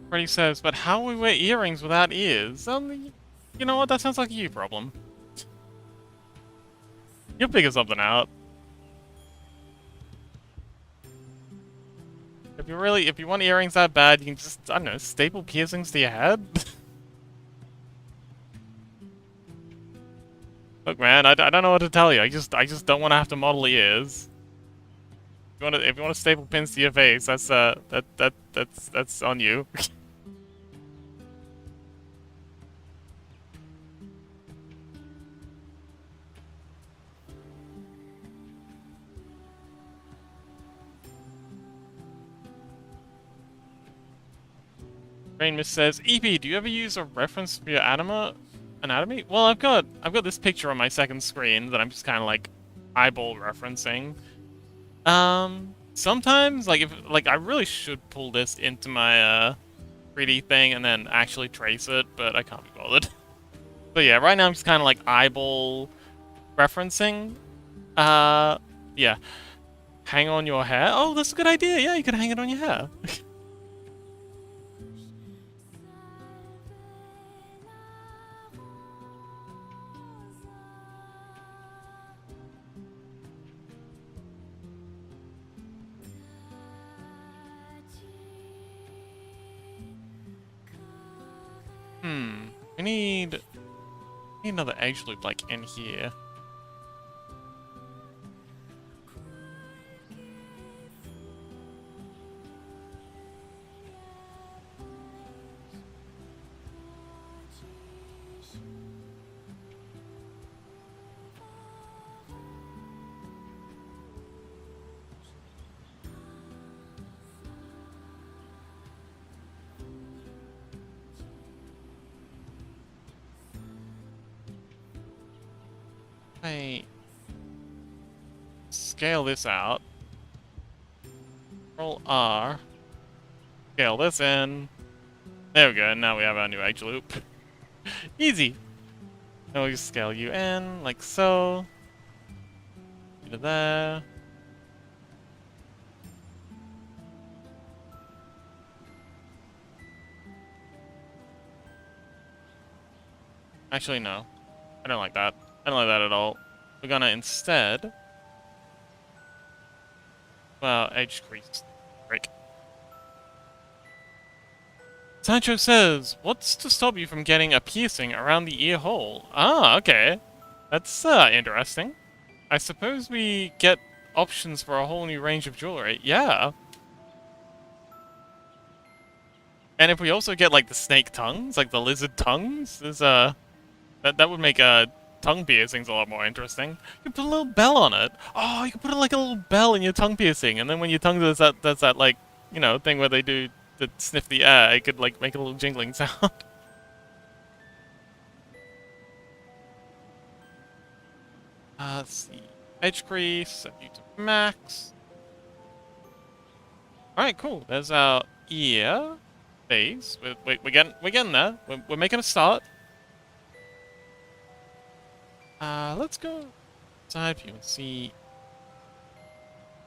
Freddy says, but how will we wear earrings without ears? You know what? That sounds like a you problem. You'll figure something out. If you want earrings that bad, you can just, I don't know, staple piercings to your head? Look, man, I don't know what to tell you. I just don't want to have to model ears. If you want to staple pins to your face, that's on you. Rainmist says, EP, do you ever use a reference for your anatomy? Well, I've got this picture on my second screen that I'm just kind of like eyeball referencing. Sometimes, like I really should pull this into my 3D thing and then actually trace it, but I can't be bothered. But yeah, right now I'm just kind of like eyeball referencing. Yeah. Hang on your hair? Oh, that's a good idea. Yeah, you can hang it on your hair. We need another edge loop like in here. I scale this out. Control R. Scale this in. There we go, now we have our new edge loop. Easy! Now we just scale you in, like so. You to there. Actually, no. I don't like that. I don't like that at all. We're gonna instead... Well, edge crease. Break. Sancho says, what's to stop you from getting a piercing around the ear hole? Ah, okay. That's, interesting. I suppose we get options for a whole new range of jewelry. Yeah. And if we also get, like, the snake tongues, like the lizard tongues, there's, that would make, tongue piercings a lot more interesting. You can put a little bell on it. Oh, you can put like a little bell in your tongue piercing, and then when your tongue does that like, you know, thing where they do to sniff the air, it could like make a little jingling sound. Let's see. Edge crease, set you to max. Alright, cool. There's our ear face. We're getting there. We're making a start. Let's go side view and see.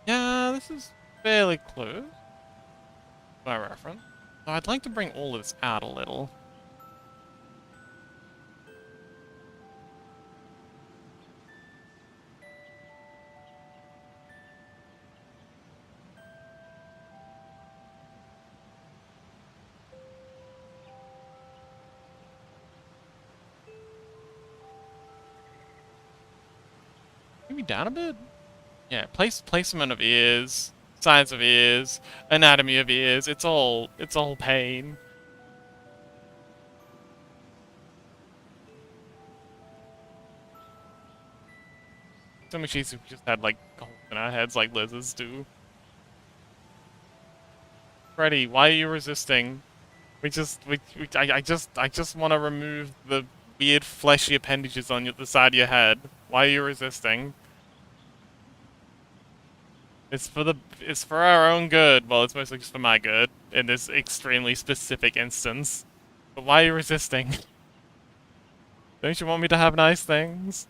Yeah, this is fairly close by reference. So I'd like to bring all of this out a little. Maybe down a bit? Yeah, placement of ears, size of ears, anatomy of ears, it's all pain. So much easier if we just had like holes in our heads like lizards do. Freddy, why are you resisting? I just want to remove the weird fleshy appendages on the side of your head. Why are you resisting? It's for our own good. Well, it's mostly just for my good in this extremely specific instance. But why are you resisting? Don't you want me to have nice things?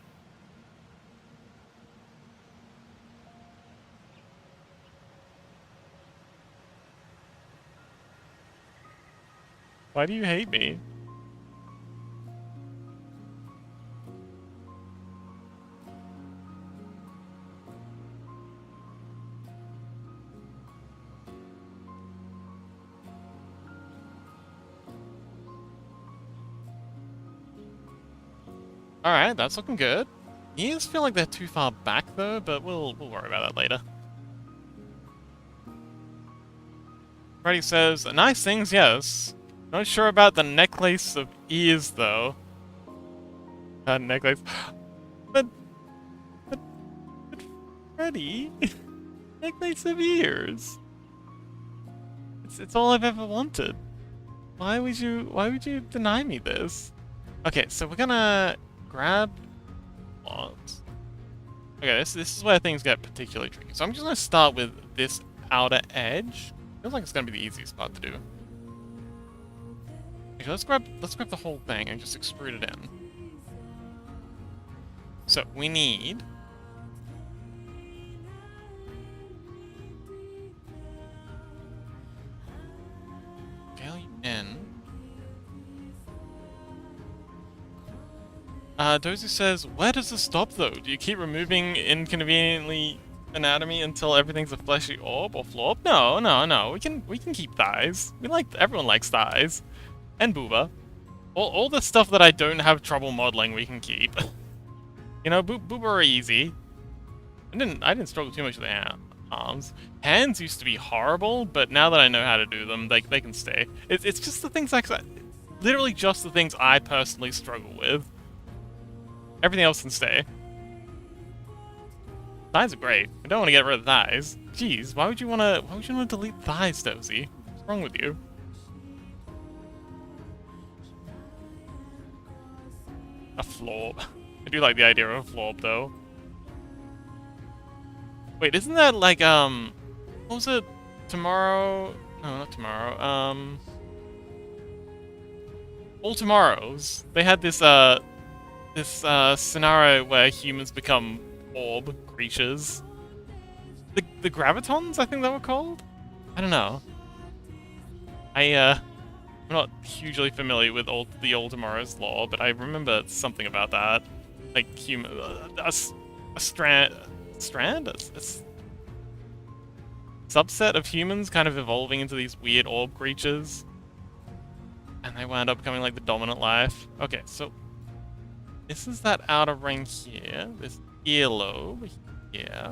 Why do you hate me? Alright, that's looking good. Ears feel like they're too far back though, but we'll worry about that later. Freddy says, nice things, yes. Not sure about the necklace of ears though. Necklace. But Freddy, necklace of ears. It's all I've ever wanted. Why would you deny me this? Okay, so we're gonna grab logs. Okay, this is where things get particularly tricky. So I'm just gonna start with this outer edge. Feels like it's gonna be the easiest part to do. Okay, let's grab the whole thing and just extrude it in. So we need value in. Dozy says, where does this stop though? Do you keep removing inconveniently anatomy until everything's a fleshy orb or florp? No, no, no. We can keep thighs. Everyone likes thighs. And booba. All the stuff that I don't have trouble modeling we can keep. You know, booba are easy. I didn't struggle too much with the arms. Hands used to be horrible, but now that I know how to do them, they can stay. It's just the things like that. Literally just the things I personally struggle with. Everything else can stay. Thighs are great. I don't want to get rid of thighs. Jeez, why would you wanna delete thighs, Dozy? What's wrong with you? A florb. I do like the idea of a florb though. Wait, isn't that like what was it? Tomorrow? No, not tomorrow. All Tomorrows. They had this scenario where humans become orb creatures. The gravitons, I think they were called? I don't know. I'm not hugely familiar with the All Tomorrows lore, but I remember something about that. Like a subset of humans kind of evolving into these weird orb creatures. And they wound up becoming like the dominant life. Okay, so this is that outer ring here. This earlobe here.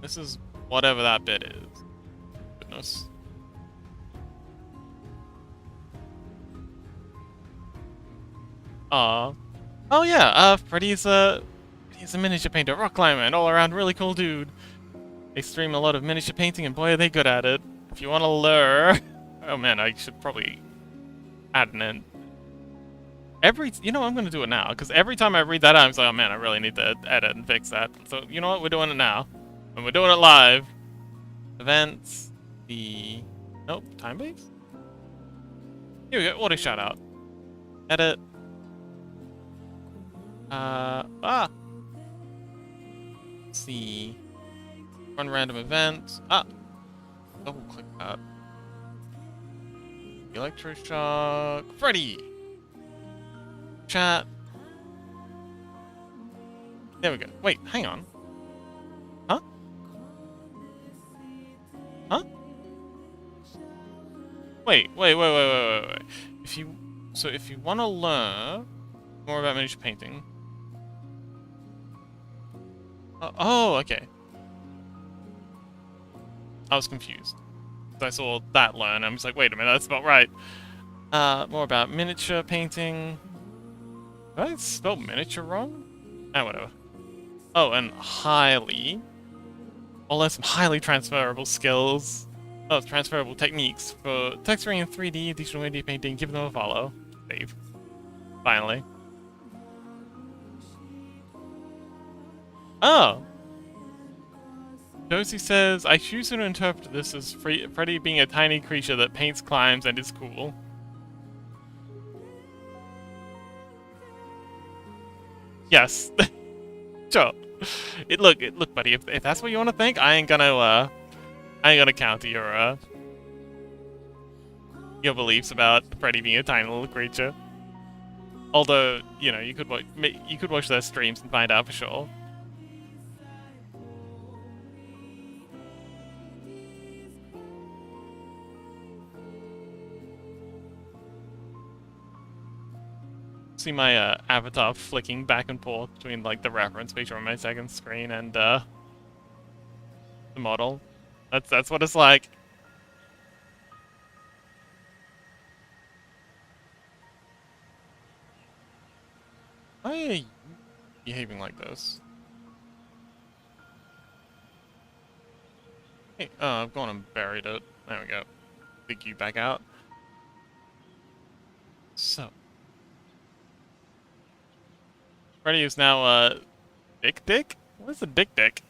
This is whatever that bit is. Goodness. Oh yeah, Freddy's a miniature painter, rock climber, and all around really cool dude. They stream a lot of miniature painting and boy are they good at it. If you want to lure... Oh man, I should probably add an end. You know what, I'm going to do it now, because every time I read that out, I'm like, oh man, I really need to edit and fix that. So, you know what, we're doing it now. And we're doing it live. Events, nope, time base? Here we go, auto shout out. Edit. Let's see. Run random event. Double click that. Electroshock. Freddy! Chat. There we go. Wait, hang on. Huh? Huh? Wait. If you want to learn more about miniature painting. Oh, okay. I was confused. I saw that learn, I'm just like, wait a minute, that's not right. More about miniature painting. Did I spell miniature wrong? Whatever. Oh, and highly. I'll learn some highly transferable skills. Oh, transferable techniques for texturing in 3D, digital media painting. Give them a follow. Save. Finally. Oh! Josie says, I choose to interpret this as Freddy being a tiny creature that paints, climbs, and is cool. Yes. Sure. Look, buddy, if that's what you want to think, I ain't gonna counter your beliefs about Freddy being a tiny little creature. Although, you know, you could watch their streams and find out for sure. See my avatar flicking back and forth between like the reference picture on my second screen and the model. That's what it's like. Why are you behaving like this? Hey, I've gone and buried it. There we go. Dig you back out. So. Freddy is now, Dick? What is a Dick?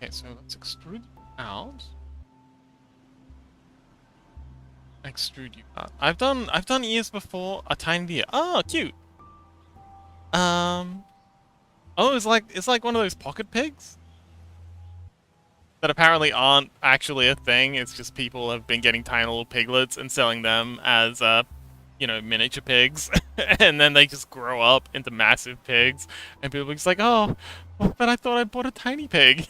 Okay, so let's extrude out. Extrude you out. I've done ears before. A tiny ear. Oh, cute. Um. Oh, it's like one of those pocket pigs that apparently aren't actually a thing. It's just people have been getting tiny little piglets and selling them as you know, miniature pigs, and then they just grow up into massive pigs, and people are just like, oh, well, but I thought I bought a tiny pig.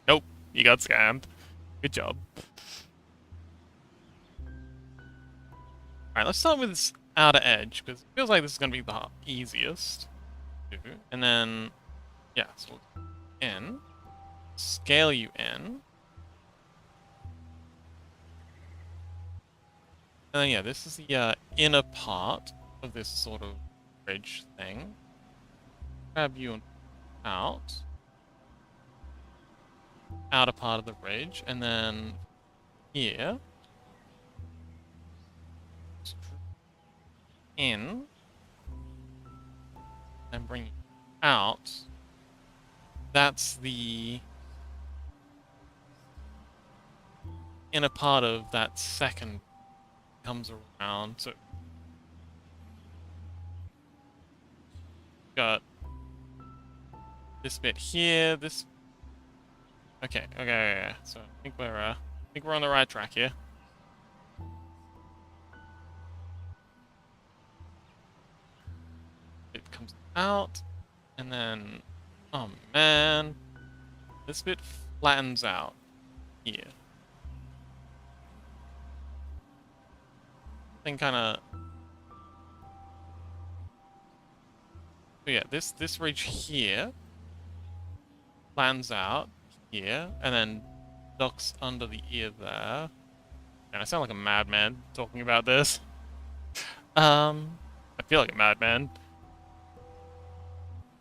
Nope, you got scammed. Good job. Alright, let's start with this outer edge, because it feels like this is going to be the easiest to do. And then, yeah, so in, scale you in. And then, yeah, this is the inner part of this sort of ridge thing. Grab you out. Outer part of the ridge, and then here. In. And bring it out. That's the inner part of that second comes around. So got this bit here, this. Okay. So I think we're on the right track here. It comes out, and then, oh man, this bit flattens out here. Thing kind of. So yeah, this ridge here flattens out here, and then docks under the ear there. And I sound like a madman talking about this. I feel like a madman.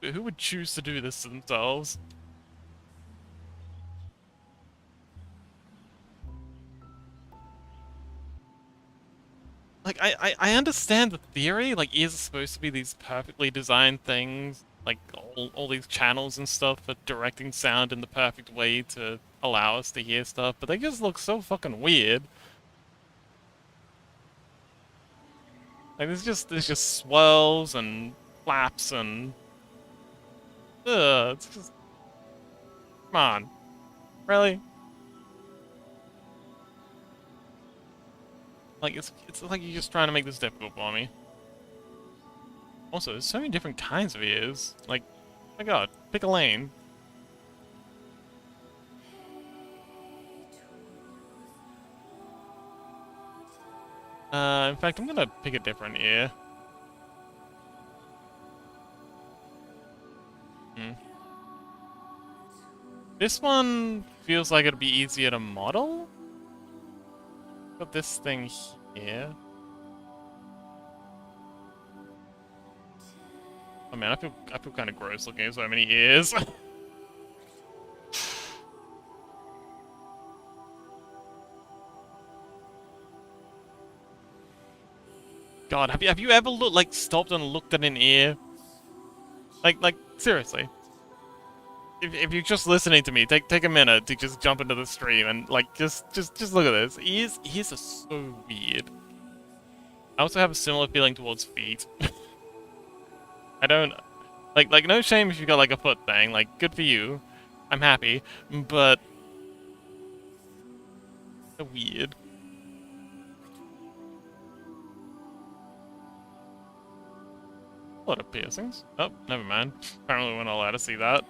Who would choose to do this to themselves? Like, I understand the theory, like, ears are supposed to be these perfectly designed things, like, all these channels and stuff for directing sound in the perfect way to allow us to hear stuff, but they just look so fucking weird. Like, there's just swirls and flaps and... Ugh, it's just... Come on. Really? Like, it's like you're just trying to make this difficult for me. Also, there's so many different kinds of ears. Like, oh my god, pick a lane. In fact, I'm gonna pick a different ear. This one feels like it'd be easier to model. Got this thing here. Oh man, I feel kind of gross looking at so many ears. God, have you ever stopped and looked at an ear? Like seriously. If you're just listening to me, take a minute to just jump into the stream and just look at this. Ears are so weird. I also have a similar feeling towards feet. I don't like no shame if you got like a foot thing. Like, good for you. I'm happy, but they're weird. A lot of piercings. Oh, never mind. Apparently we're not allowed to see that.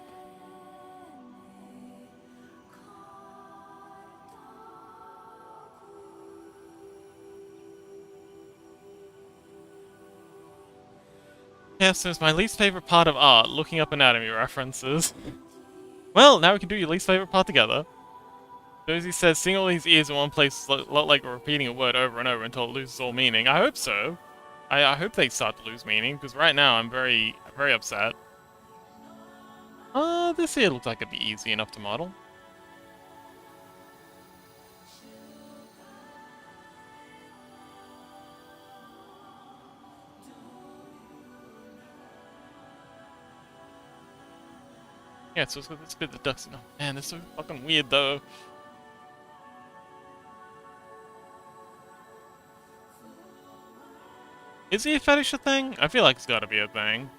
Yes, it's my least favorite part of art, looking up anatomy references. Well, now we can do your least favorite part together. Josie says, seeing all these ears in one place is a lot like repeating a word over and over until it loses all meaning. I hope so. I hope they start to lose meaning, because right now I'm very upset. This here looks like it'd be easy enough to model. Yeah, so let's bit the ducks. Oh man, this is so fucking weird though. Is he a fetish a thing? I feel like it's gotta be a thing.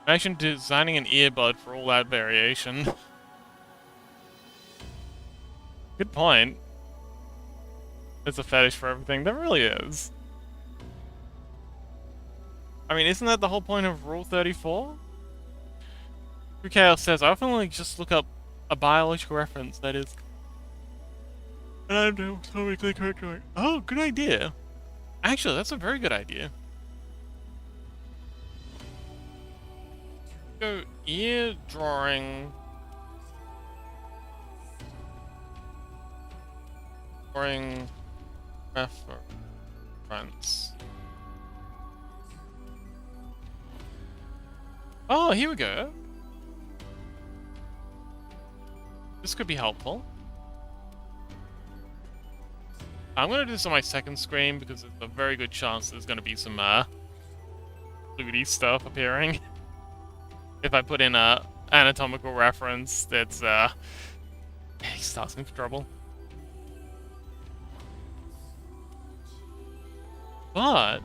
Imagine designing an earbud for all that variation. Good point. There's a fetish for everything. There really is. I mean, isn't that the whole point of Rule 34? Chaos says, I often like just look up a biological reference, that is. And I don't historically correct. Oh, good idea. Actually, that's a very good idea. Go ear drawing. Drawing reference. Oh, here we go. This could be helpful. I'm gonna do this on my second screen because there's a very good chance there's gonna be some looty stuff appearing. If I put in a anatomical reference that's starts me for trouble. But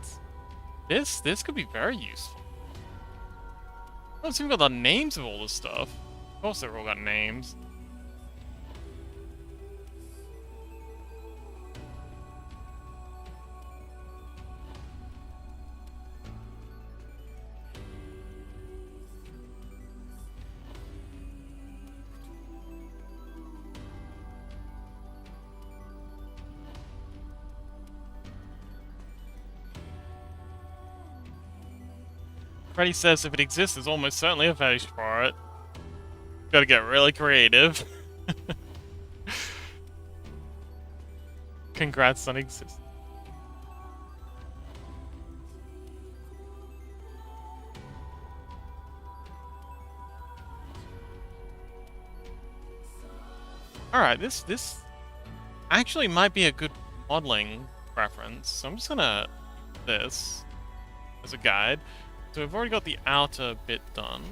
this could be very useful. Oh, it's even got the names of all this stuff. Of course they've all got names. Freddy says if it exists, there's almost certainly a fetish for it. Gotta get really creative. Congrats on existing. Alright, this actually might be a good modeling reference. So I'm just gonna use this as a guide. So we've already got the outer bit done.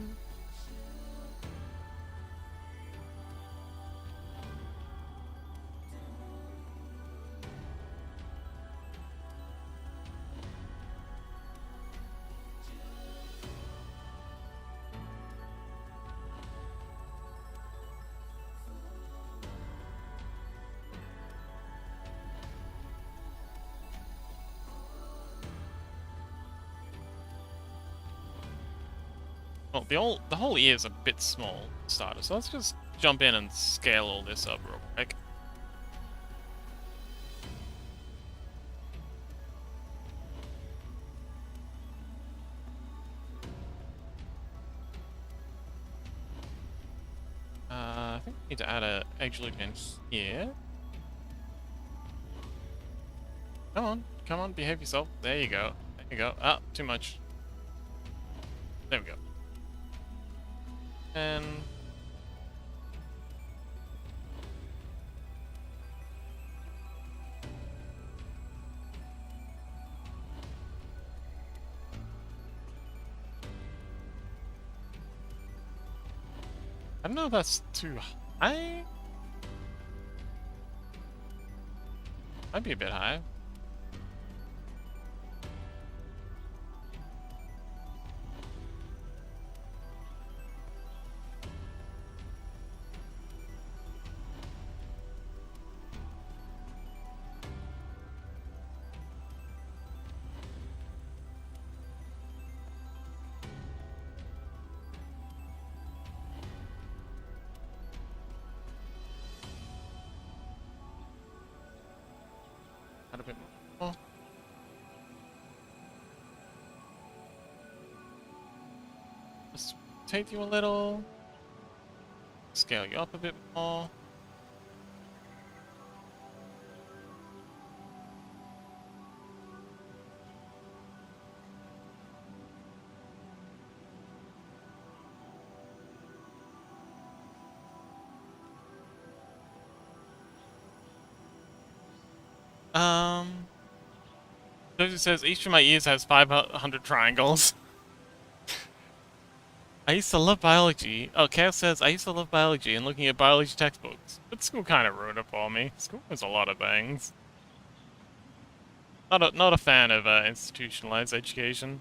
Well, the whole ear is a bit small to start, so let's just jump in and scale all this up real quick. I think we need to add a edge loop in here. Come on, behave yourself. There you go. There you go. Ah, too much. There we go. And I don't know if that's too high. Might be a bit high. Add a bit more. Just rotate you a little. Scale you up a bit more. Josie says each of my ears has 500 triangles. I used to love biology. Oh, Chaos says I used to love biology and looking at biology textbooks. But school kind of ruined it for me. School was a lot of things. Not a fan of institutionalized education.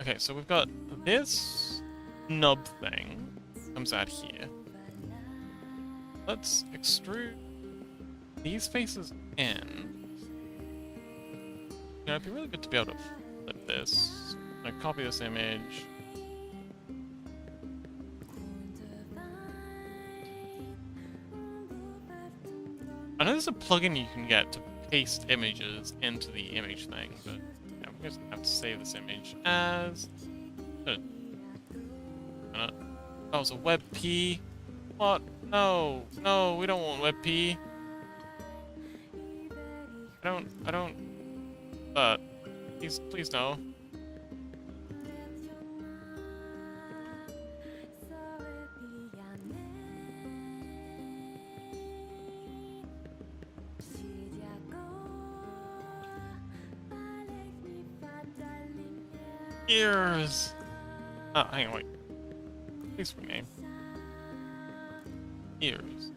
Okay, so we've got this nub thing comes out here. Let's extrude these faces in. You know, it'd be really good to be able to flip this. I'm gonna copy this image. I know there's a plugin you can get to paste images into the image thing, but yeah, we're just gonna have to save this image as. That was a WebP. What? No, no, we don't want WebP. I don't. Please no. Ears. Oh, hang on, wait. Please rename. Ears.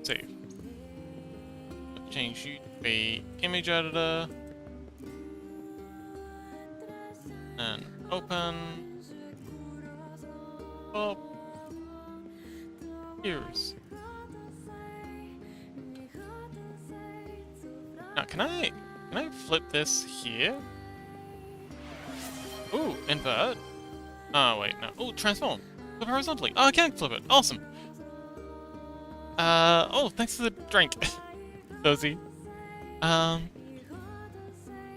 Save. Change you to a image editor. And open. Oh. Ears. Now, can I flip this here? Ooh, invert. Oh, wait, no. Ooh, transform. Flip horizontally. Oh, I can flip it. Awesome. Oh, thanks for the drink. Dozy.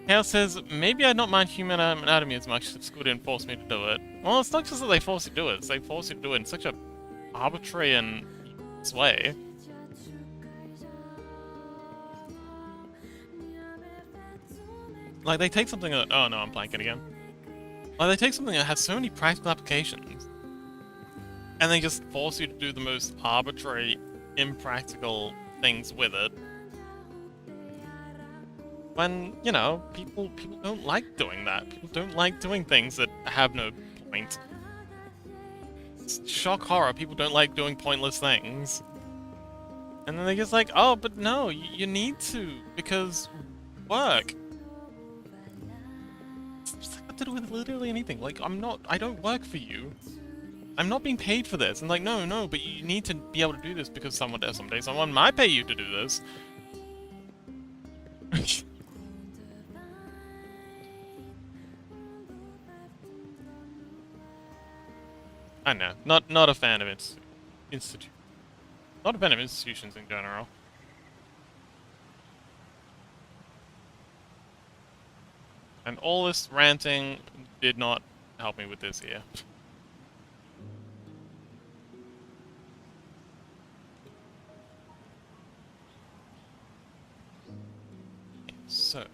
Hale says, maybe I'd not mind human anatomy as much if school didn't force me to do it. Well, it's not just that they force you to do it, it's they force you to do it in such a arbitrary and useless way. Like, they take something that... Oh, no, I'm blanking again. Like, they take something that has so many practical applications, and they just force you to do the most arbitrary, impractical things with it. When, you know, people don't like doing that. People don't like doing things that have no point. It's shock horror, people don't like doing pointless things. And then they're just like, oh, but no, you need to, because work. It's got to do with literally anything. Like, I don't work for you. I'm not being paid for this. And like, no, but you need to be able to do this because someday someone might pay you to do this. I know, not a fan of not a fan of institutions in general. And all this ranting did not help me with this here. So,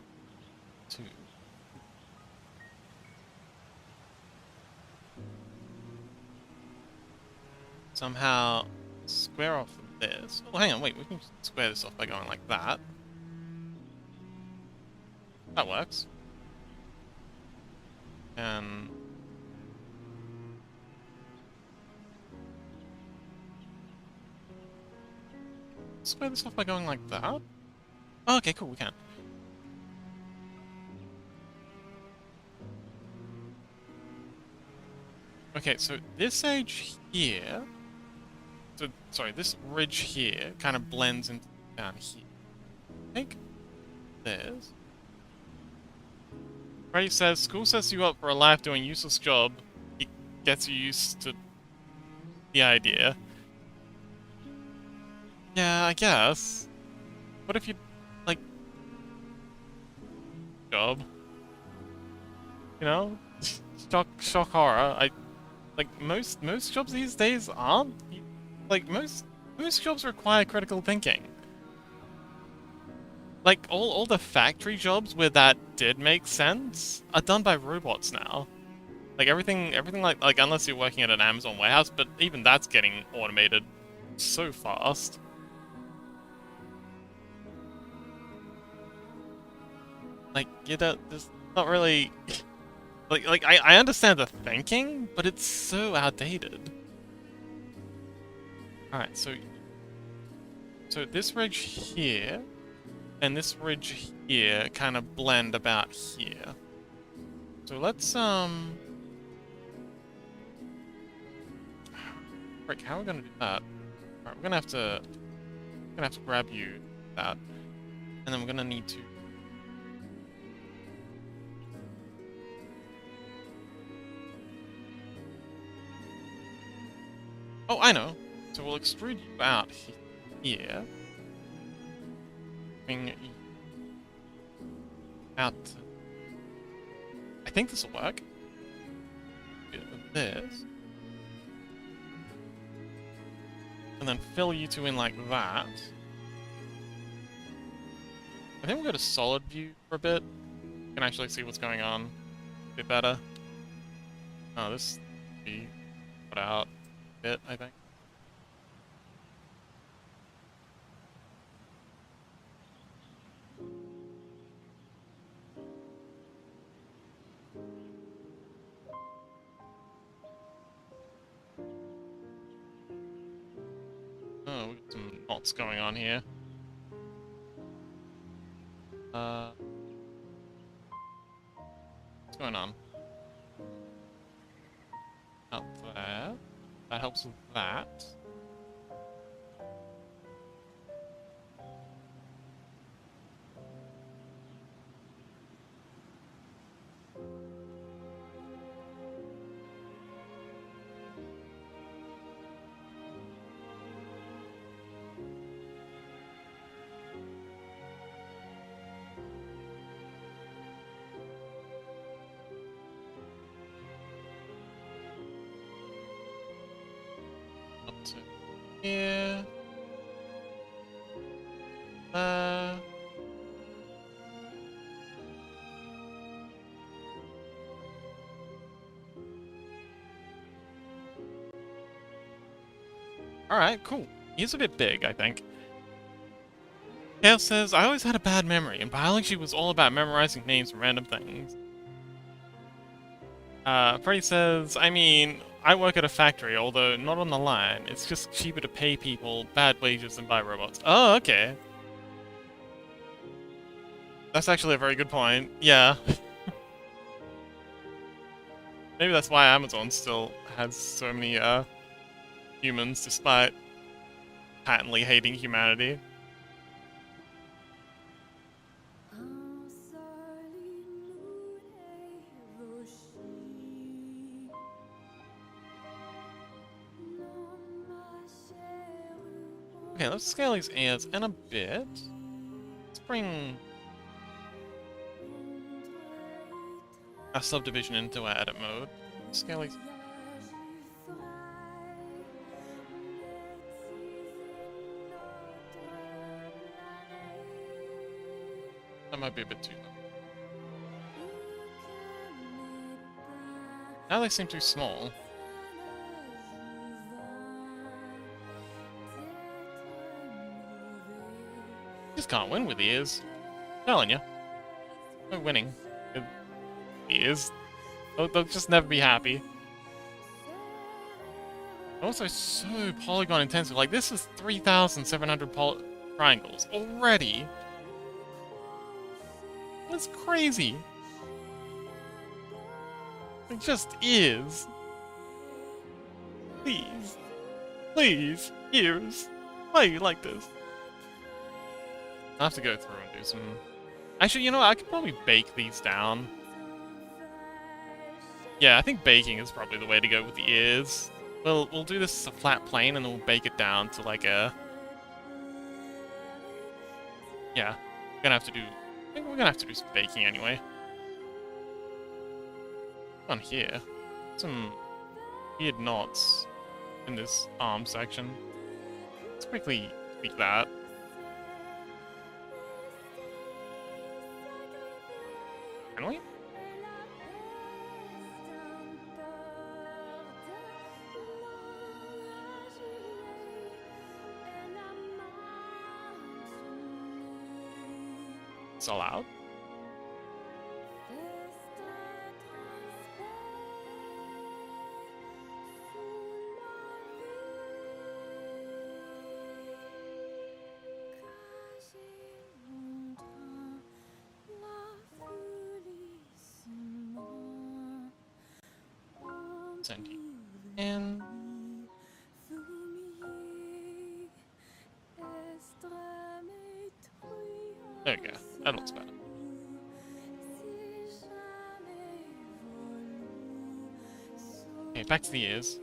somehow square off this. Oh, hang on, wait, we can square this off by going like that. That works. And square this off by going like that. Oh, okay, cool, we can. Okay, so this edge here, sorry, this ridge here kind of blends into down here. Take this. Freddy says, school sets you up for a life doing useless job. It gets you used to the idea. Yeah, I guess. What if you, like, job? You know? Shock horror. Like, most jobs these days aren't. Like, most jobs require critical thinking. Like, all the factory jobs where that did make sense are done by robots now. Like, Like everything like unless you're working at an Amazon warehouse, but even that's getting automated so fast. Like, there's not really like I understand the thinking, but it's so outdated. Alright, so this ridge here and this ridge here kind of blend about here. So let's frick, how are we gonna do that? Alright, we're gonna have to grab you that. And then we're gonna need to oh, I know. So we'll extrude you out here. Bring you out. I think this will work. Bit of this. And then fill you two in like that. I think we'll go to solid view for a bit. You can actually see what's going on a bit better. Oh, this will be put out a bit, I think. Oh, we've got some knots going on here. What's going on? Out there. That helps with that. Up to here. Alright, cool. He's a bit big, I think. Kale says, I always had a bad memory, and biology was all about memorizing names for random things. Freddy says, I mean, I work at a factory, although not on the line. It's just cheaper to pay people bad wages than buy robots. Oh, okay. That's actually a very good point. Yeah. Maybe that's why Amazon still has so many, humans, despite patently hating humanity. Okay, let's scale these ears in a bit. Let's bring our subdivision into our edit mode. Scale these. That might be a bit too low. Now they seem too small. Just can't win with ears. Telling you. No winning with ears. They'll just never be happy. Also, so polygon intensive. Like, this is 3,700 triangles already. That's crazy. It just is. Please. Please. Ears. Why are you like this? I'll have to go through and do some... Actually, you know what? I could probably bake these down. Yeah, I think baking is probably the way to go with the ears. We'll do this as a flat plane and then we'll bake it down to like a... Yeah, we're gonna have to do... I think we're gonna have to do some baking anyway. On here, some weird knots in this arm section. Let's quickly tweak that. Can we? It's allowed. Send you in. There we go. That looks better. Okay, back to the ears.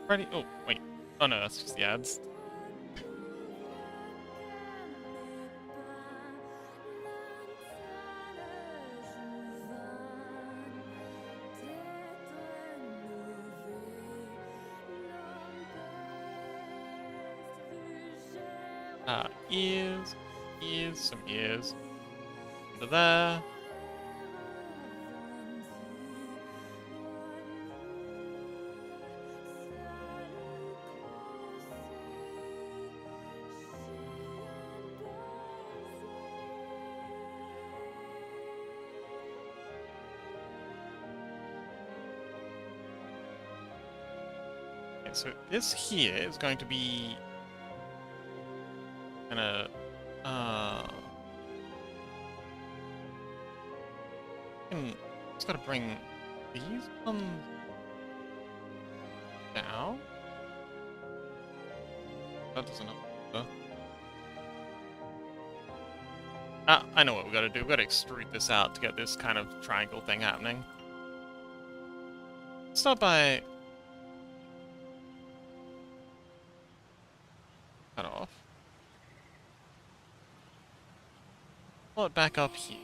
Ready? Oh, wait. Oh no, that's just the ads. Ears, some ears. Under there. Okay, so this here is going to be kinda just gotta bring these ones down. That doesn't help. I know what we gotta do. We gotta extrude this out to get this kind of triangle thing happening. Start by cut off. Pull it back up here.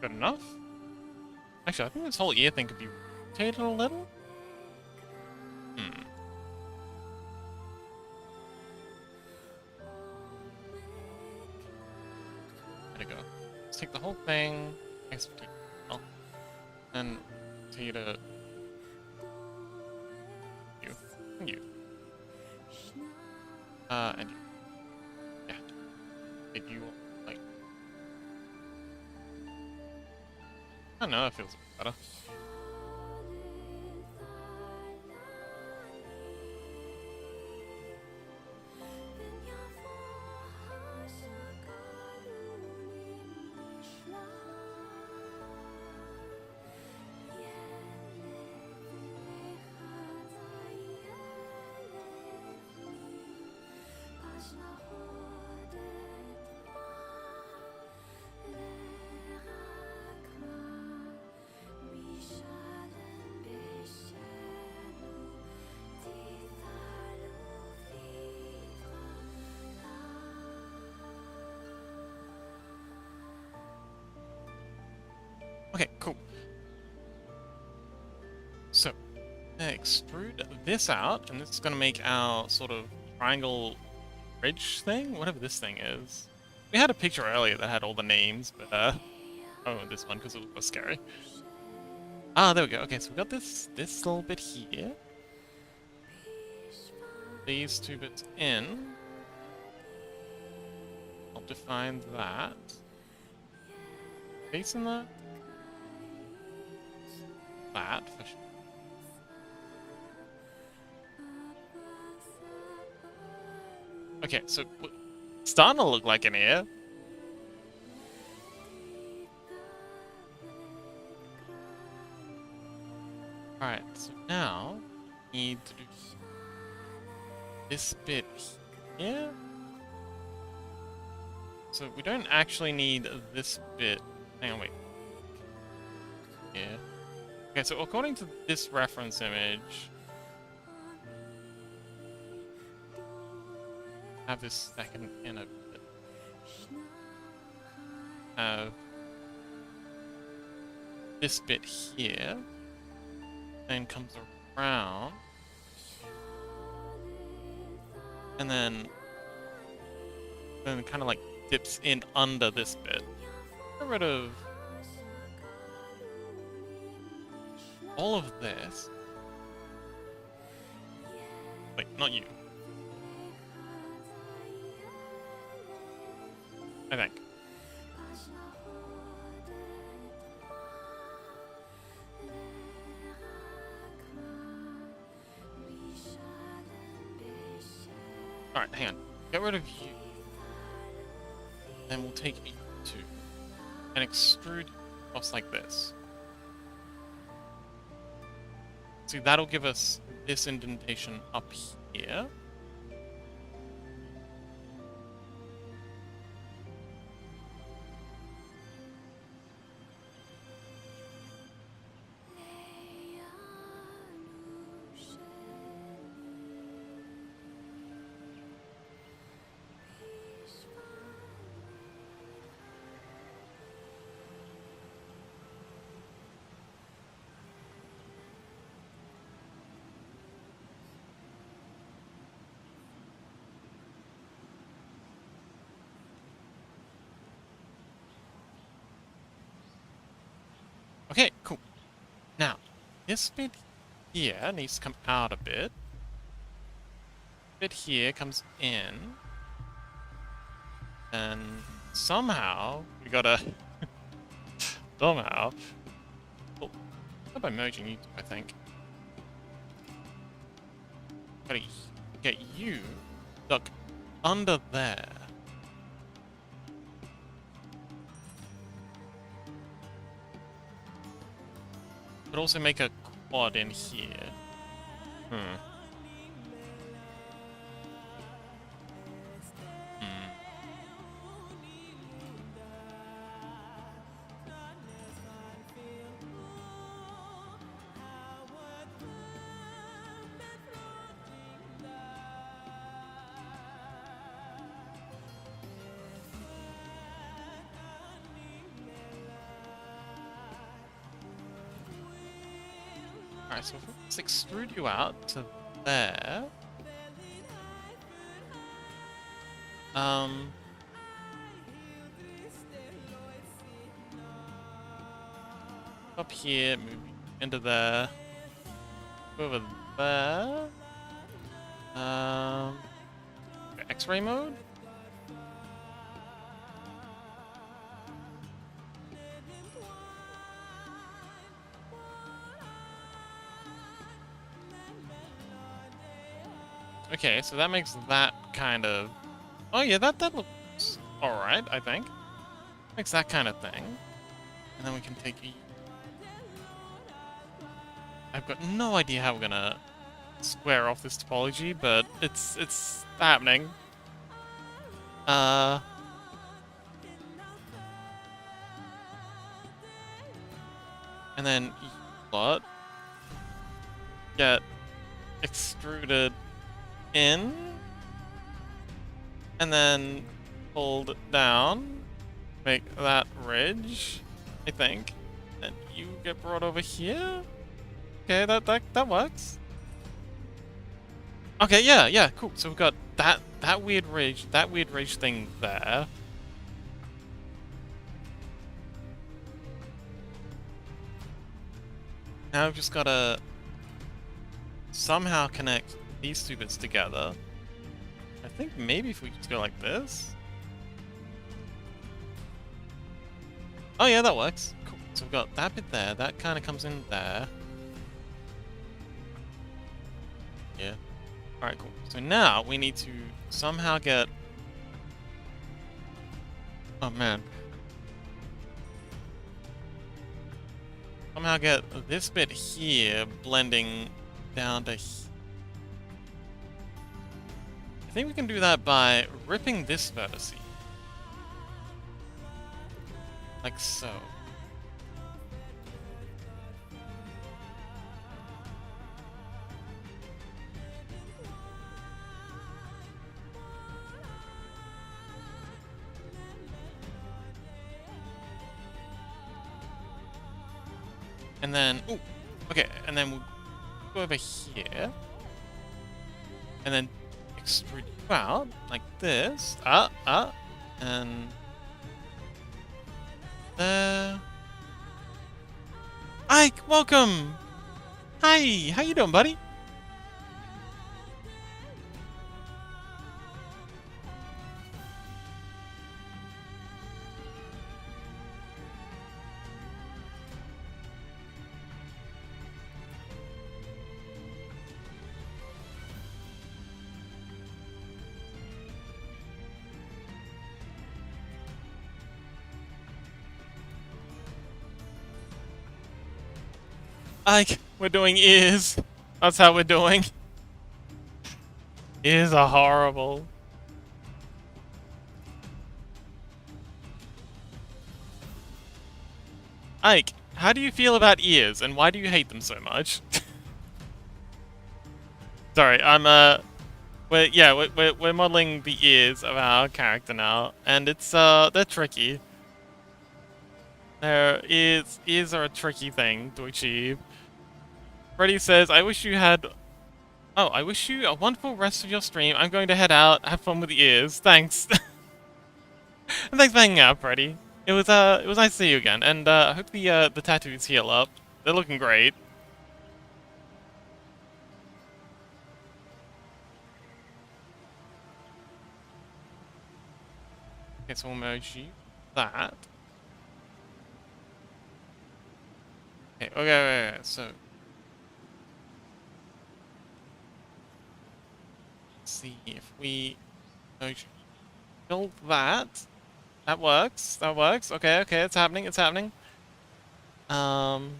Good enough? Actually, I think this whole ear thing could be rotated a little. There we go. Let's take the whole thing, export it, and take it to you, and you, and you. Yeah. Take you like. I don't know. That feels better. Okay, cool. So, extrude this out, and this is going to make our sort of triangle bridge thing, whatever this thing is. We had a picture earlier that had all the names, but oh, this one because it was scary. Ah, there we go. Okay, so we got this little bit here. These two bits in. I'll define that. Facing that. That for sure. Okay, so it's starting to look like an ear. Alright, so now we need to do this bit here. So we don't actually need this bit. Hang on, wait. Yeah. Okay, so according to this reference image, have this second inner bit. Have this bit here, then comes around, and then kind of like dips in under this bit. Get rid of all of this. Wait, not you. I think. Alright, hang on. Get rid of you. Then we'll take you two and extrude across like this. See, that'll give us this indentation up here. Okay, cool. Now, this bit here needs to come out a bit. Bit here comes in. And somehow, we gotta... somehow... Oh, by merging you two, I think. Gotta get you stuck under there. But also make a quad in here. Alright, so let's extrude you out to there. Up here, move into there. Over there. X-ray mode? Okay, so that makes that kind of... Oh yeah, that looks alright, I think. Makes that kind of thing. And then we can take... I've got no idea how we're gonna square off this topology, but it's happening. And then what? Get extruded in, and then pulled down, make that ridge, I think, and you get brought over here. Okay, that works. Okay, yeah, cool. So we've got that weird ridge thing there. Now we've just gotta somehow connect these two bits together. I think maybe if we just go like this. Oh yeah, that works. Cool. So we've got that bit there. That kind of comes in there. Yeah. Alright, cool. So now we need to somehow get... Oh man. Somehow get this bit here blending down to here. I think we can do that by ripping this vertice. Like so. And then, ooh, okay, and then we'll go over here. And then extrude you out like this. And there. Ike, welcome! Hi, how you doing, buddy? Ike, we're doing ears. That's how we're doing. Ears are horrible. Ike, how do you feel about ears, and why do you hate them so much? Sorry, we're modeling the ears of our character now, and it's they're tricky. Ears are a tricky thing to achieve. Freddy says, I wish you a wonderful rest of your stream. I'm going to head out. Have fun with the ears. Thanks. And thanks for hanging out, Freddy. It was nice to see you again, and I hope the tattoos heal up. They're looking great. Okay, so we'll merge you that. Okay, so let's see if we merge build that. That works. That works. Okay, it's happening. It's happening. Moving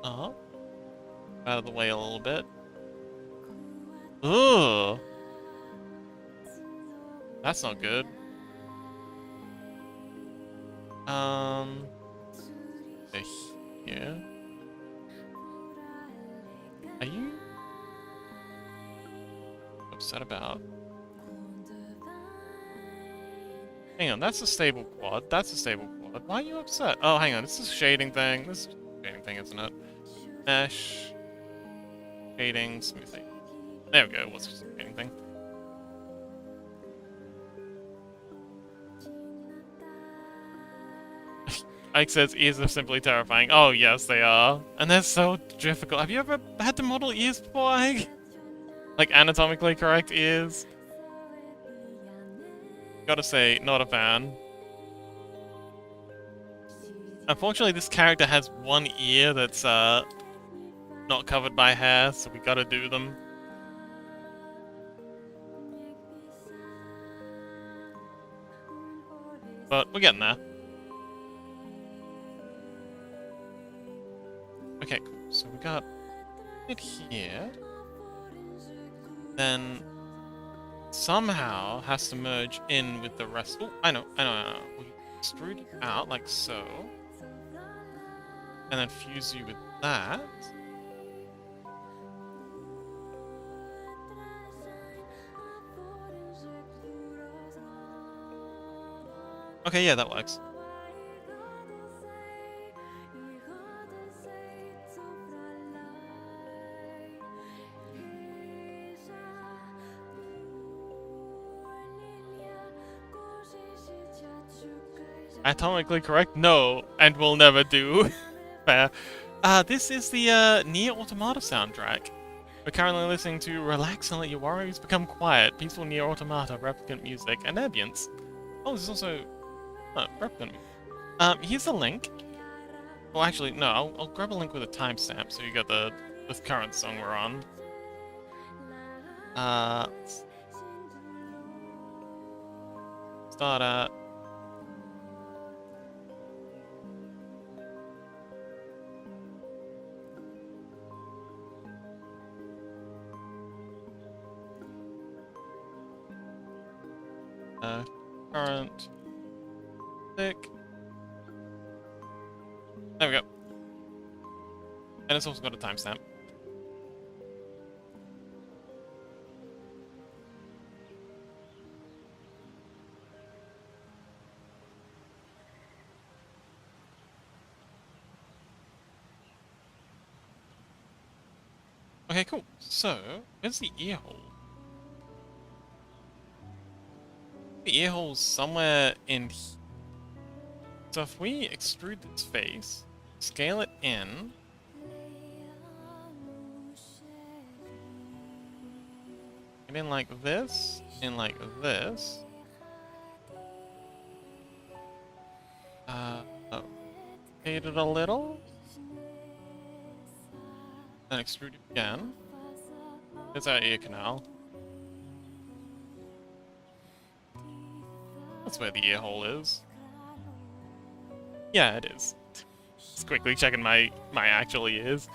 up out of the way a little bit. Ugh. That's not good. Here. Are you upset about? Hang on, that's a stable quad. That's a stable quad. Why are you upset? Oh, hang on, this is a shading thing. This is a shading thing, isn't it? Mesh. Shading, smoothing. There we go, what's the shading thing? Ike says ears are simply terrifying. Oh, yes, they are. And they're so difficult. Have you ever had to model ears before, Ike? Like, anatomically correct ears? Gotta say, not a fan. Unfortunately, this character has one ear that's, not covered by hair, so we gotta do them. But we're getting there. Okay, cool. So we got it here. Then somehow has to merge in with the rest. Oh, I know. We extrude it out like so. And then fuse you with that. Okay, yeah, that works. Anatomically correct? No, and will never do. Fair. This is the Nier Automata soundtrack. We're currently listening to Relax and Let Your Worries Become Quiet, Peaceful Nier Automata, Replicant Music, and Ambience. Oh, this is also Replicant. Here's the link. Well, actually, no, I'll grab a link with a timestamp so you got the current song we're on. Start at... current tick. There we go. And it's also got a timestamp. Okay, cool. So, where's the ear hole? The ear hole's somewhere in here. So if we extrude its face, scale it in, and in like this, in like this, rotate it a little, then extrude it again. There's our ear canal. That's where the ear hole is. Yeah, it is. Just quickly checking my actual ears.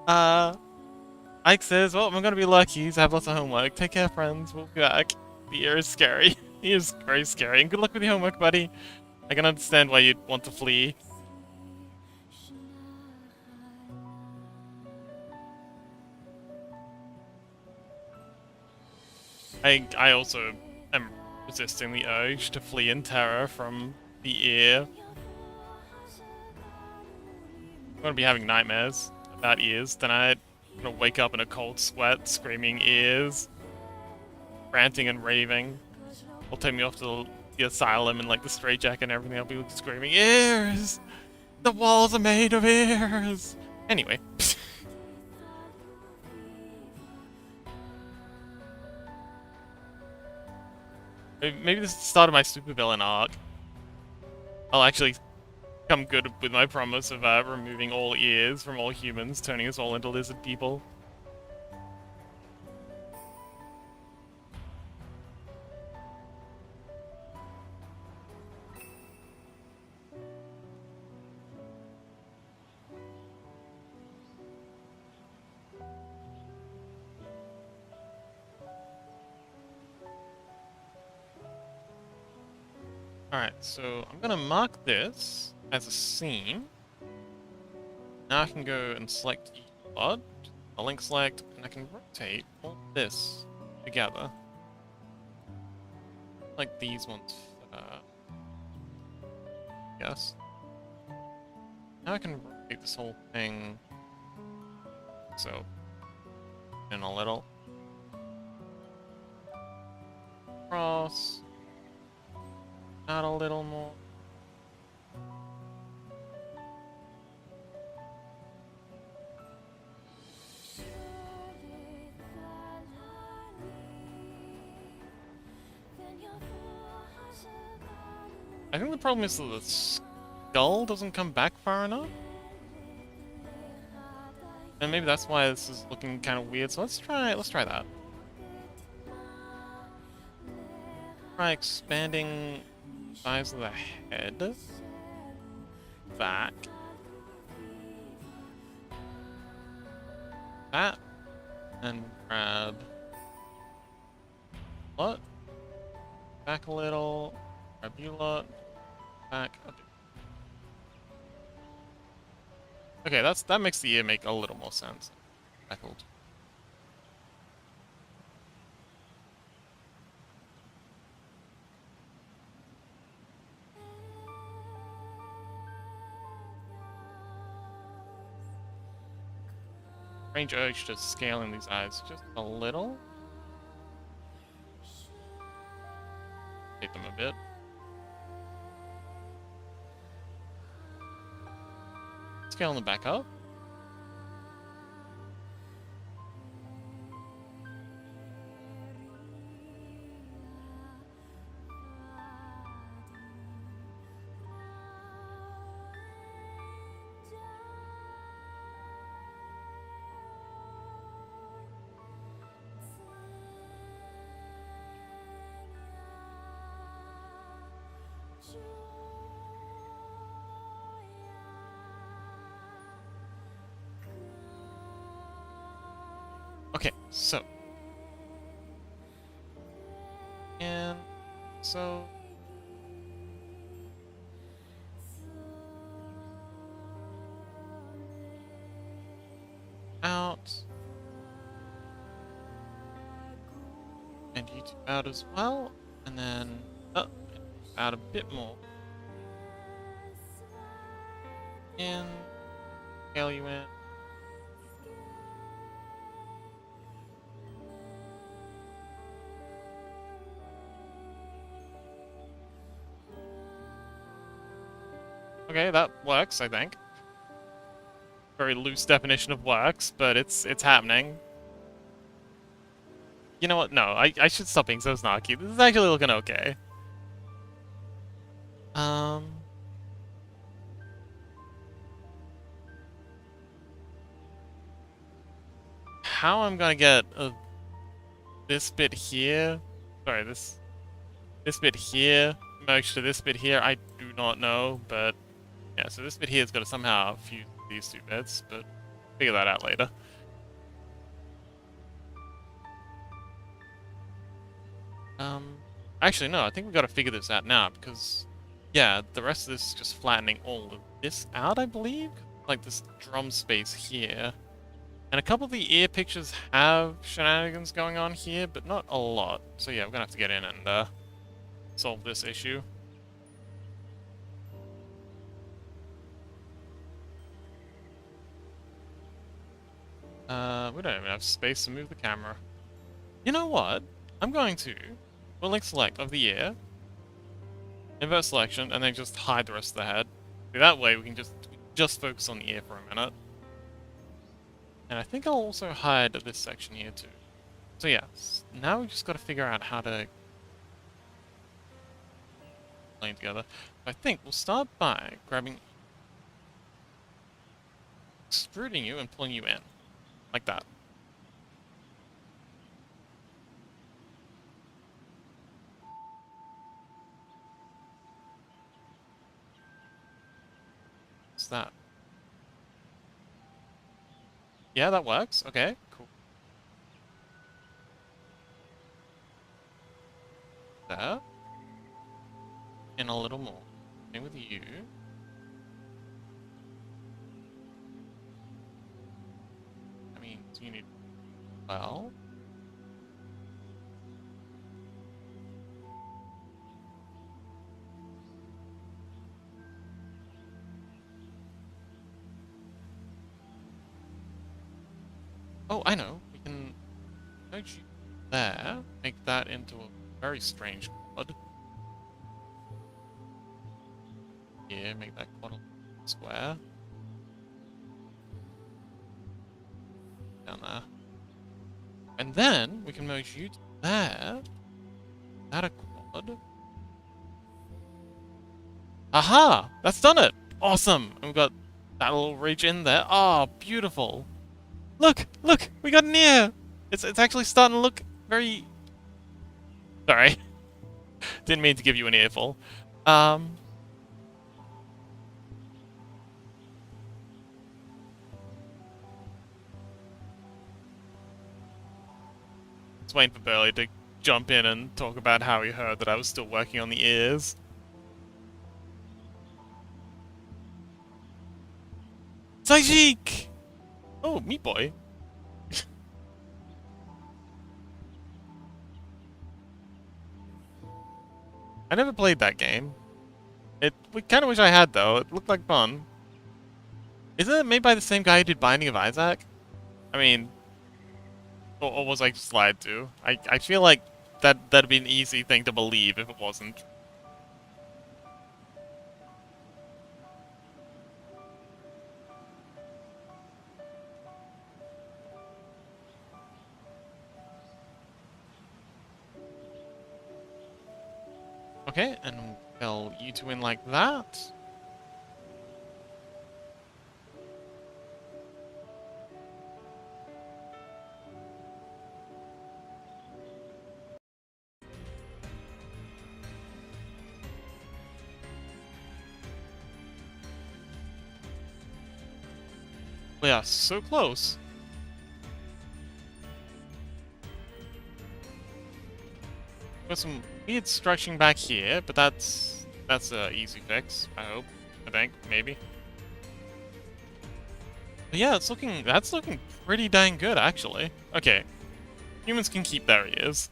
Ike says, well, I'm gonna be lucky to have lots of homework. Take care, friends. We'll be back. The ear is scary. He is very scary. And good luck with your homework, buddy. I can understand why you'd want to flee. I also am resisting the urge to flee in terror from the ear. I'm gonna be having nightmares about ears tonight. I'm gonna wake up in a cold sweat, screaming ears, ranting and raving. Will take me off to the asylum and like the straitjacket and everything. I'll be screaming ears. The walls are made of ears. Anyway. Maybe this is the start of my supervillain arc. I'll actually come good with my promise of removing all ears from all humans, turning us all into lizard people. Alright, so I'm gonna mark this as a scene. Now I can go and select each blood, a link select, and I can rotate all this together. Like these ones, yes. Now I can rotate this whole thing, so, in a little. Cross. Out a little more. I think the problem is that the skull doesn't come back far enough. And maybe that's why this is looking kind of weird. So let's try that. Try expanding the size of the head. Back. That. And grab. What? Back a little. Grab you lot. Back a bit. Okay, that makes the ear make a little more sense. Speckled. Strange urge to scale in these eyes just a little. Take them a bit. Scale them back up. Okay, so. And so. Out. And you two out as well. And then up. Out a bit more. In. Scale you in. Okay, that works, I think. Very loose definition of works, but it's happening. You know what? No, I should stop being so snarky. This is actually looking okay. How I'm gonna get this bit here? Sorry, this bit here merged to this bit here. I do not know, but yeah. So this bit here has got to somehow fuse these two bits, but figure that out later. Actually, no, I think we've got to figure this out now, because, yeah, the rest of this is just flattening all of this out, I believe? Like this drum space here. And a couple of the ear pictures have shenanigans going on here, but not a lot. So yeah, we're gonna have to get in and, solve this issue. We don't even have space to move the camera. You know what? I'm going to link select of the ear, invert selection, and then just hide the rest of the head. That way we can just focus on the ear for a minute. And I think I'll also hide this section here too. So yeah, now we've just got to figure out how to play together. I think we'll start by grabbing, extruding you and pulling you in, like that. What's that? Yeah, that works. Okay, cool. There. And a little more. Same with you. I mean, do you need... well... oh, I know. We can merge you there, make that into a very strange quad. Here, make that quad a square. Down there. And then we can merge you to there. That a quad. Aha! That's done it! Awesome! And we've got that little ridge in there. Oh, beautiful! Look! Look! We got an ear! It's actually starting to look very... sorry. Didn't mean to give you an earful. Just waiting for Burley to jump in and talk about how he heard that I was still working on the ears. Sajik! Oh, Meat Boy. I never played that game. We kind of wish I had, though. It looked like fun. Isn't it made by the same guy who did Binding of Isaac? I mean... or was I just lied to? I feel like that'd be an easy thing to believe if it wasn't. Okay, and we'll you two in like that. We are so close. Got some weird stretching back here, but that's a easy fix. I hope. I think maybe. But yeah, that's looking pretty dang good actually. Okay, humans can keep their ears.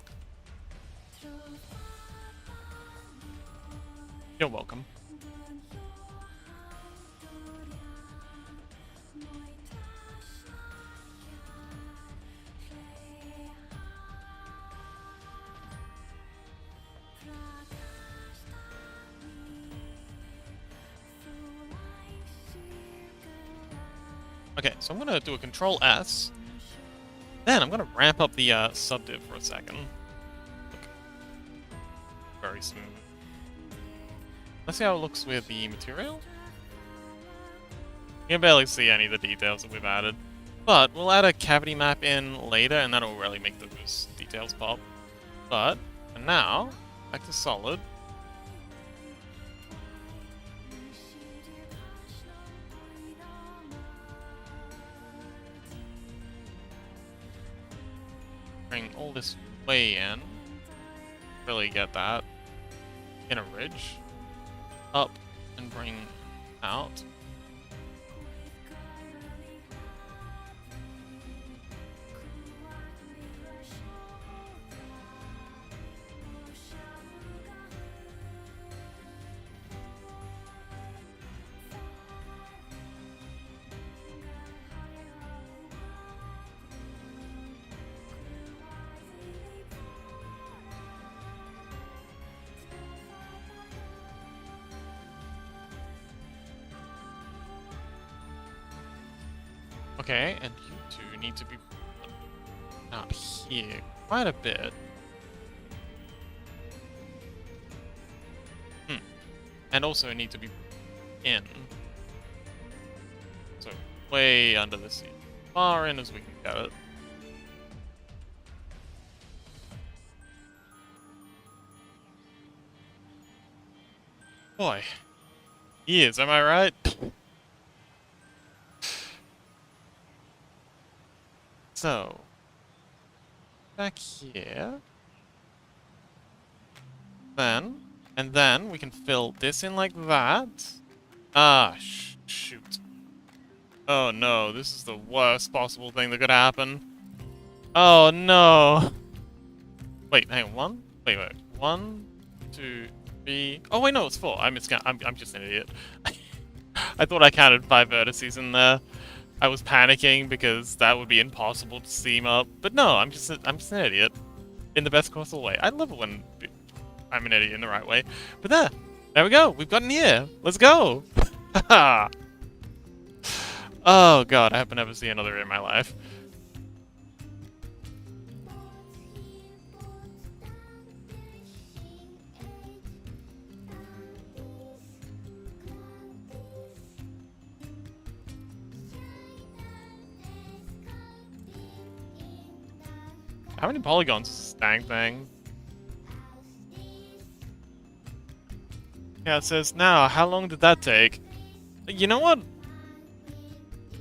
You're welcome. Okay, so I'm gonna do a Control S. Then I'm gonna ramp up the subdiv for a second. Look, very smooth. Let's see how it looks with the material. You can barely see any of the details that we've added. But we'll add a cavity map in later, and that'll really make those details pop. But, for now, back to solid. Bring all this way in. Really get that. In a ridge. Up and bring out. Okay, and you two need to be out here quite a bit. And also need to be in. So, way under the sea. Far in as we can get it. Boy. Years, am I right? So, back here. And then we can fill this in like that. Ah, shoot. Oh no, this is the worst possible thing that could happen. Oh no. Wait, hang on. Wait. 1, 2, 3. Oh wait, no, it's 4. I'm just an idiot. I thought I counted 5 vertices in there. I was panicking because that would be impossible to seam up. But no, I'm just an idiot. In the best possible way. I love it when I'm an idiot in the right way. But there we go. We've gotten here. Let's go. Oh god, I hope I never see another in my life. How many polygons is this dang thing? Yeah, it says, now, how long did that take? You know what?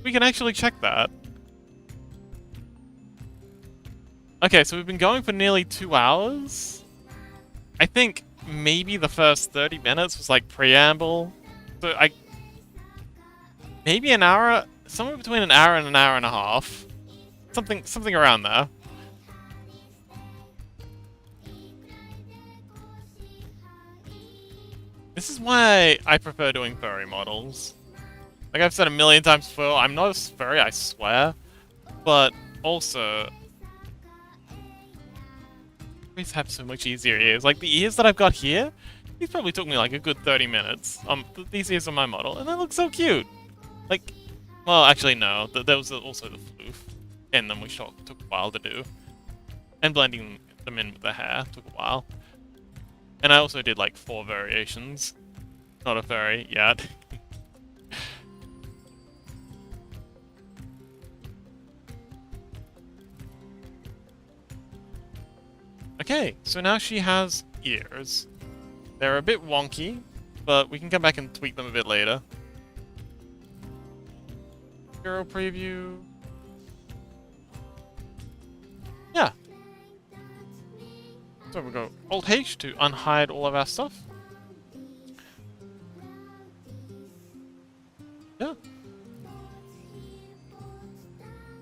We can actually check that. Okay, so we've been going for nearly 2 hours. I think maybe the first 30 minutes was like preamble. So maybe an hour, somewhere between an hour and an hour and a half. Something around there. This is why I prefer doing furry models. Like I've said a million times before, I'm not a furry, I swear. But also, these have so much easier ears. Like the ears that I've got here, these probably took me like a good 30 minutes. These ears are my model, and they look so cute. Like, well, actually no, there was also the floof in them, which took a while to do. And blending them in with the hair took a while. And I also did like 4 variations. Not a furry yet. Okay, so now she has ears. They're a bit wonky, but we can come back and tweak them a bit later. Hero preview. Yeah. So we go Alt-H to unhide all of our stuff. Yeah.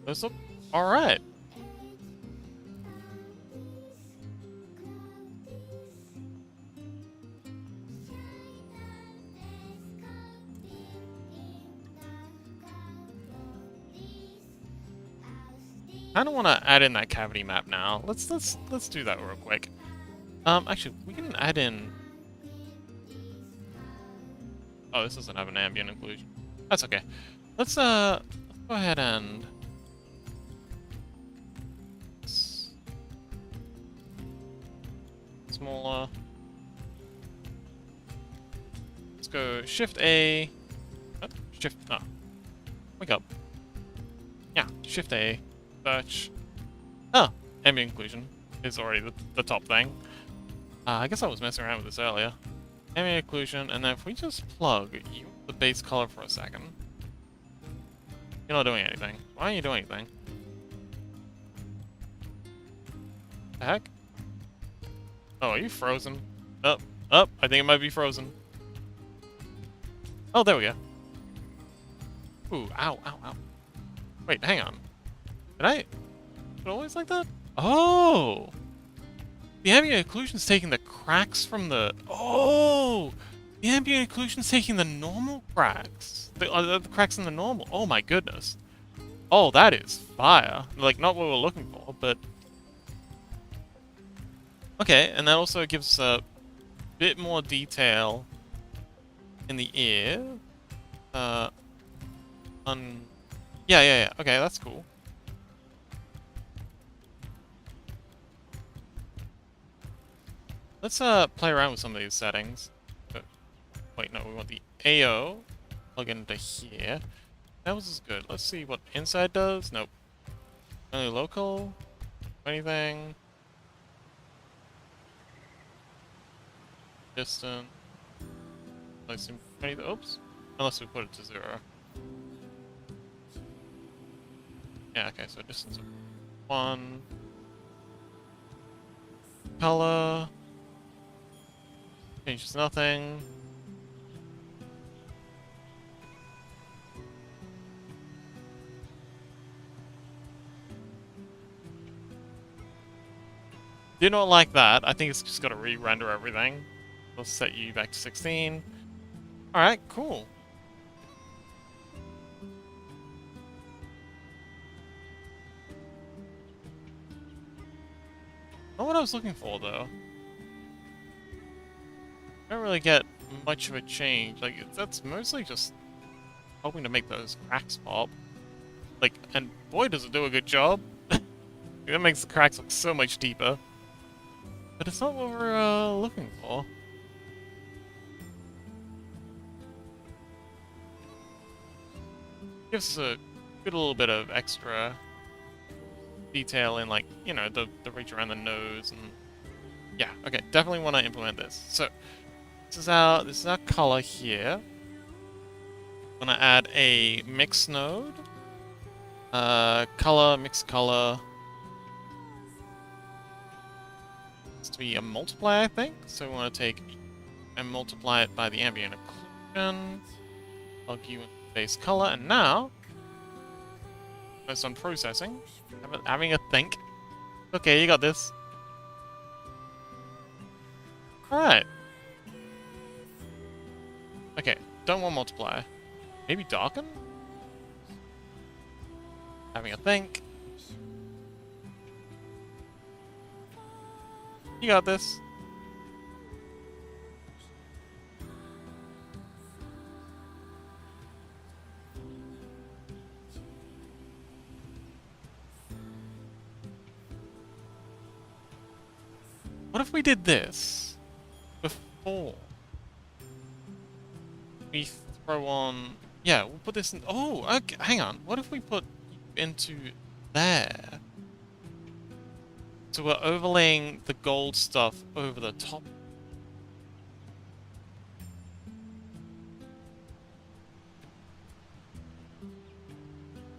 Those look alright. I don't want to add in that cavity map now. Let's do that real quick. Actually, we can add in. Oh, this doesn't have an ambient inclusion. That's okay. Let's Go ahead and smaller. Let's go Shift A. Oh, Shift. No. Wake up. Yeah. Shift A. Search. Oh, ambient occlusion is already the top thing. I guess I was messing around with this earlier. Ambient occlusion, and then if we just plug you the base color for a second. You're not doing anything. Why aren't you doing anything? The heck? Oh, are you frozen? Up, up. I think it might be frozen. Oh, there we go. Ooh, ow, ow, ow. Wait, hang on. Did I? Was it always like that? Oh! The ambient occlusion's taking the cracks from the... Oh! The ambient occlusion's taking the normal cracks. The cracks in the normal. Oh my goodness. Oh, that is fire. Like, not what we're looking for, but... Okay, and that also gives a bit more detail in the ear. Yeah. Okay, that's cool. Let's play around with some of these settings. Wait, no, we want the AO plug into here. That was good. Let's see what inside does. Nope. Only local. Anything. Distant. Oops. Unless we put it to 0. Yeah, okay, so distance of 1. Color. Changes nothing. Do not like that. I think it's just got to re-render everything. We'll set you back to 16. Alright, cool. Not what I was looking for, though. I don't really get much of a change. Like, that's mostly just hoping to make those cracks pop. Like, and boy, does it do a good job. That makes the cracks look so much deeper. But it's not what we're looking for. Gives us a good little bit of extra detail in, like, you know, the reach around the nose and... Yeah, okay, definitely want to implement this. So, this is our color here. I'm gonna add a mix node. Color, mix color. It's to be a multiplier, I think. So we want to take and multiply it by the ambient occlusion. Plug you in the base color, and now, based on processing, having a think. Okay, you got this. Alright. Okay, don't want multiplier. Maybe darken? Having a think. You got this. What if we did this before we throw on... Yeah, we'll put this in... Oh, okay, hang on. What if we put into there? So we're overlaying the gold stuff over the top.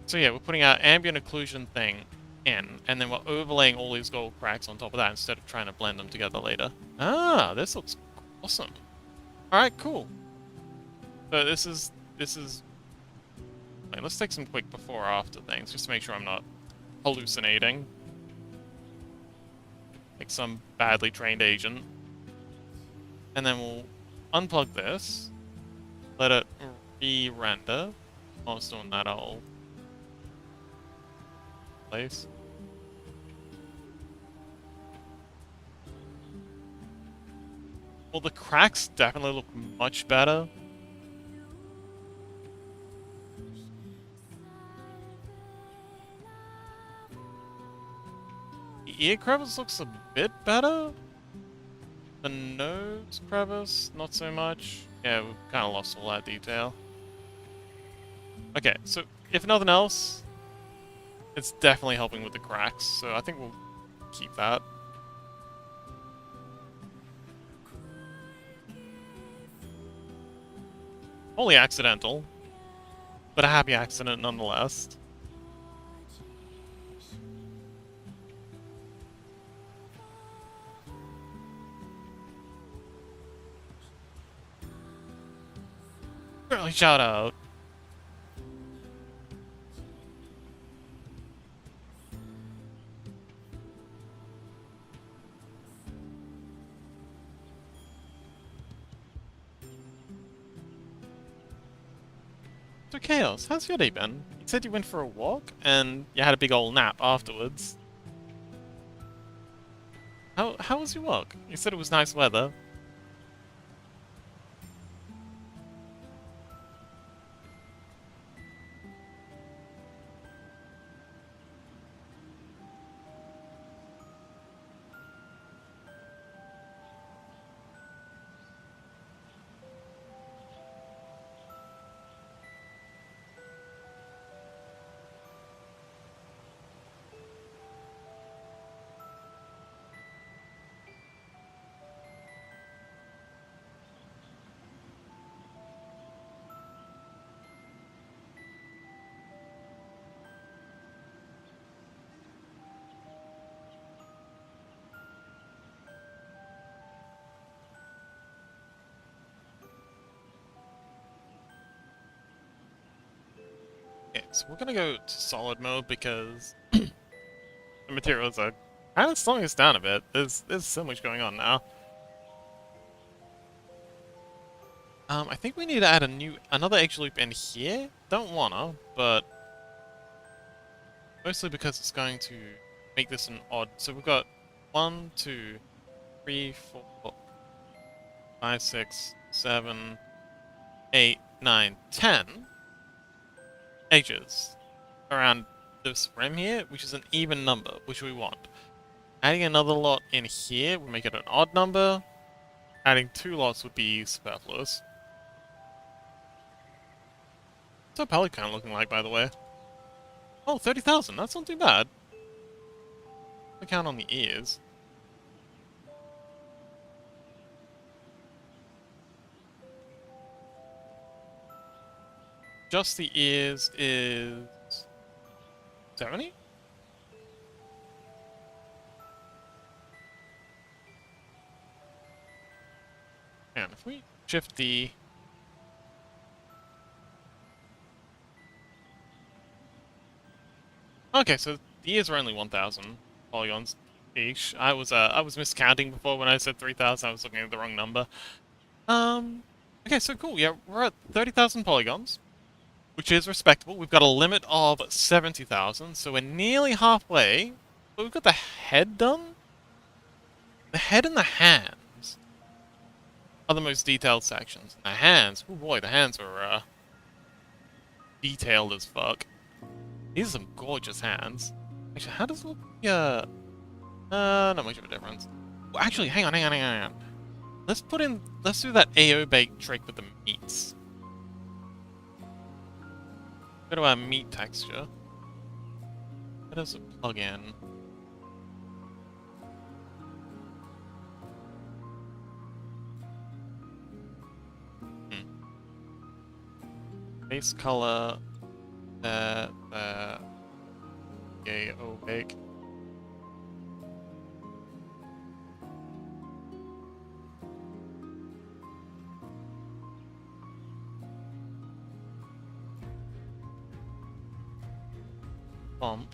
So yeah, we're putting our ambient occlusion thing in, and then we're overlaying all these gold cracks on top of that instead of trying to blend them together later. Ah, this looks awesome. Alright, cool. So this is... Wait, let's take some quick before-after things, just to make sure I'm not hallucinating. Like some badly trained agent. And then we'll unplug this. Let it re-render. Oh, it's doing that whole place. Well, the cracks definitely look much better. ear crevice looks a bit better. The nose crevice, not so much. Yeah, we've kind of lost all that detail. Okay, so if nothing else, it's definitely helping with the cracks, so I think we'll keep that. Only accidental, but a happy accident nonetheless. Really shout out. So Chaos, how's your day been? You said you went for a walk, and you had a big old nap afterwards. How was your walk? You said it was nice weather. Okay, so we're gonna go to solid mode because the materials are kind of slowing us down a bit. There's so much going on now. I think we need to add another edge loop in here. Don't wanna, but mostly because it's going to make this an odd. So we've got 1, 2, 3, 4, 5, 6, 7, 8, 9, 10 edges around this rim here, which is an even number, which we want. Adding another lot in here would make it an odd number. Adding 2 lots would be superfluous. What's our pelican looking like, by the way? Oh, 30,000. That's not too bad. I count on the ears. Just the ears is 70? And if we shift the okay, so the ears are only 1,000 polygons each. I was miscounting before when I said 3,000. I was looking at the wrong number. Okay, so cool. Yeah, we're at 30,000 polygons, which is respectable. We've got a limit of 70,000, so we're nearly halfway. But we've got the head done. The head and the hands are the most detailed sections. The hands, oh boy, the hands are detailed as fuck. These are some gorgeous hands. Actually, how does it look? Yeah, not much of a difference. Well, actually, hang on. Let's do that AO bake trick with the meats. Go to our meat texture. Where does it plug in? Base color. AO bake. Bomb.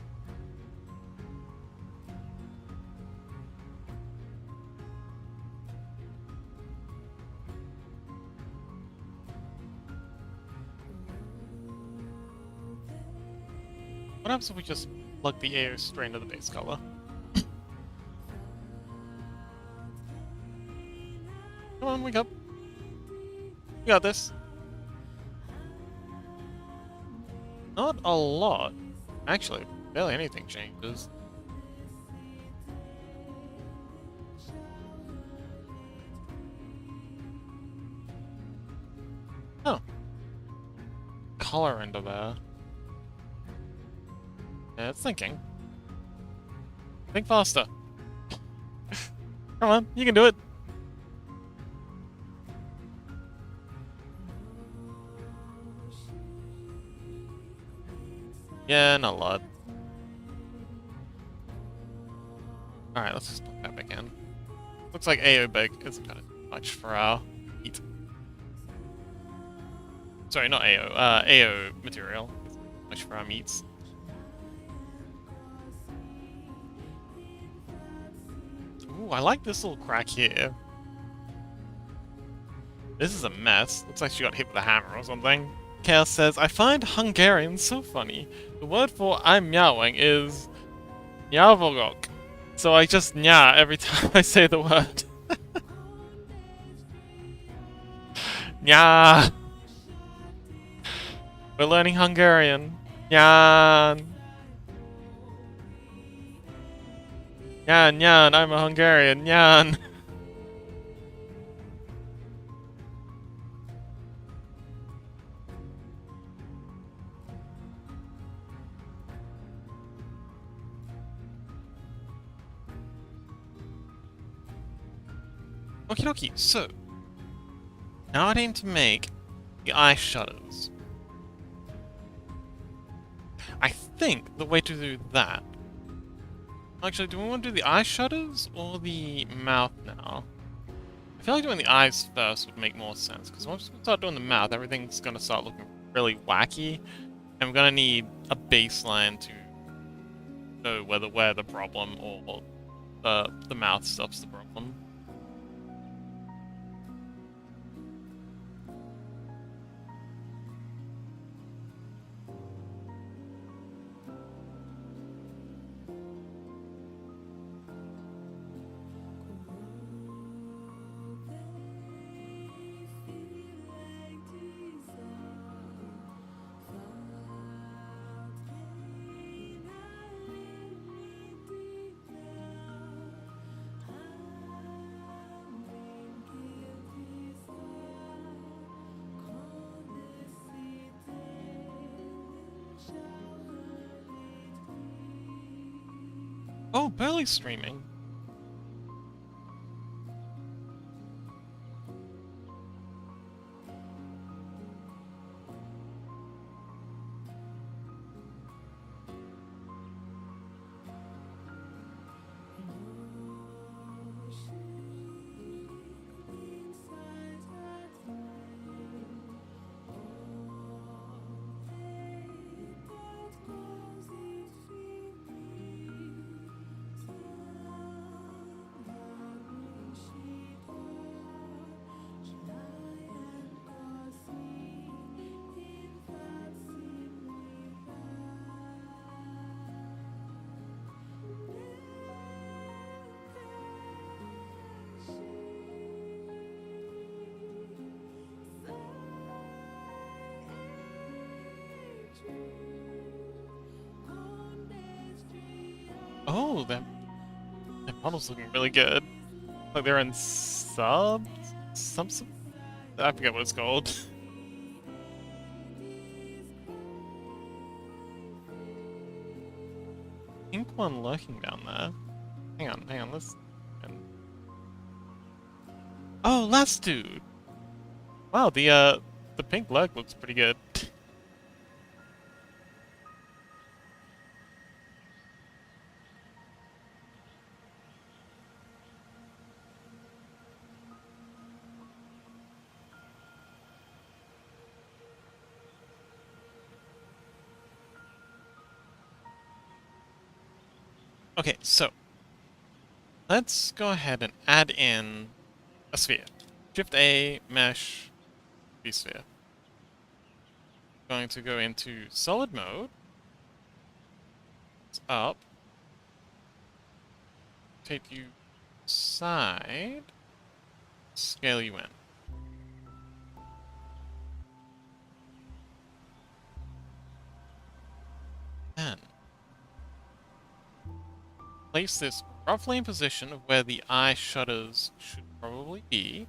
What happens if we just plug the AO straight into the base color? Come on, wake up. We got this. Not a lot. Actually, barely anything changes. color into there. Yeah, it's thinking. Think faster. Come on, you can do it. Yeah, not a lot. Alright, let's just put that back in. Looks like AO big is kind of much for our heat. Sorry, not AO. AO material is much for our meats. Ooh, I like this little crack here. This is a mess. Looks like she got hit with a hammer or something. Chaos says, I find Hungarian so funny. The word for I'm meowing is nyavogok. So I just nya every time I say the word. Nya. We're learning Hungarian. Nyan. Nyan, nyan, I'm a Hungarian. Nyan. Okie dokie, so now I need to make the eye shutters. I think the way to do that... Actually, do we want to do the eye shutters or the mouth now? I feel like doing the eyes first would make more sense, because once we start doing the mouth, everything's going to start looking really wacky, and we're going to need a baseline to know whether we're the problem or the mouth stuff's the problem. Oh, barely streaming. Oh, that model's looking really good. Like they're in subs? Some I forget what it's called. Pink one lurking down there. Hang on, let's... Oh, last dude! Wow, the pink lurk looks pretty good. Okay, so let's go ahead and add in a sphere. Shift A, mesh, sphere. Going to go into solid mode. It's up. Take you side. Scale you in. Then place this roughly in position of where the eye shutters should probably be.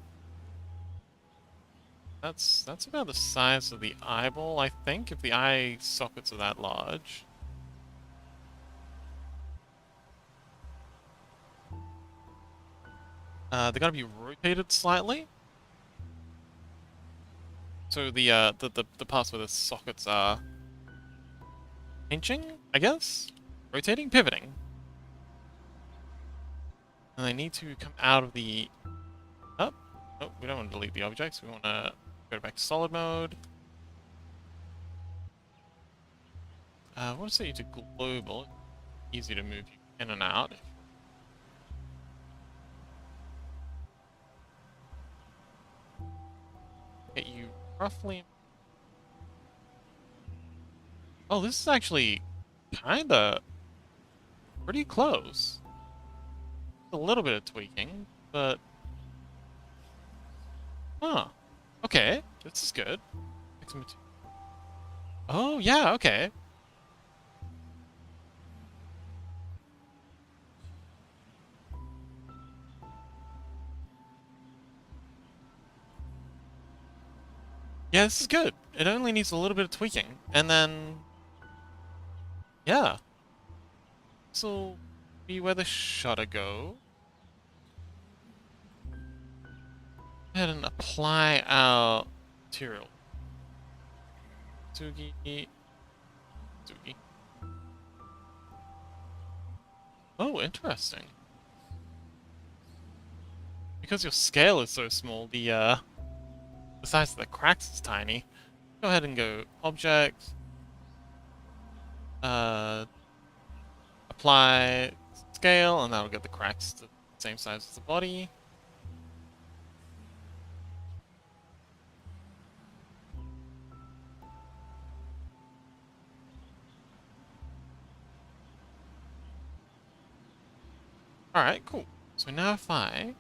That's about the size of the eyeball, I think, if the eye sockets are that large. They're gonna be rotated slightly. So the parts where the sockets are pinching, I guess? Rotating? Pivoting. And they need to come out of the... Oh, oh, we don't want to delete the objects. We want to go back to solid mode. We'll set you to global. Easy to move you in and out. Get you roughly... Oh, this is actually kinda pretty close. A little bit of tweaking, but... Huh. Okay, this is good. Oh, yeah, okay. Yeah, this is good. It only needs a little bit of tweaking. And then... Yeah. This will be where the shutter go. Go ahead and apply our material. Tsugi. Tsugi. Oh, interesting. Because your scale is so small, the size of the cracks is tiny. Go ahead and go object, apply scale, and that'll get the cracks to the same size as the body. Alright, cool. So now if I...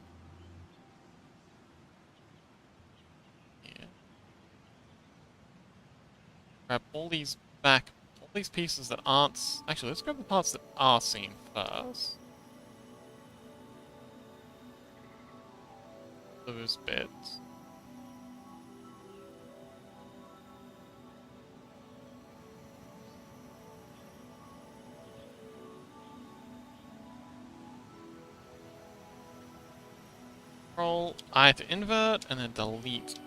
grab all these pieces that aren't... Actually, let's grab the parts that are seen first. Those bits. Control I to invert, and then delete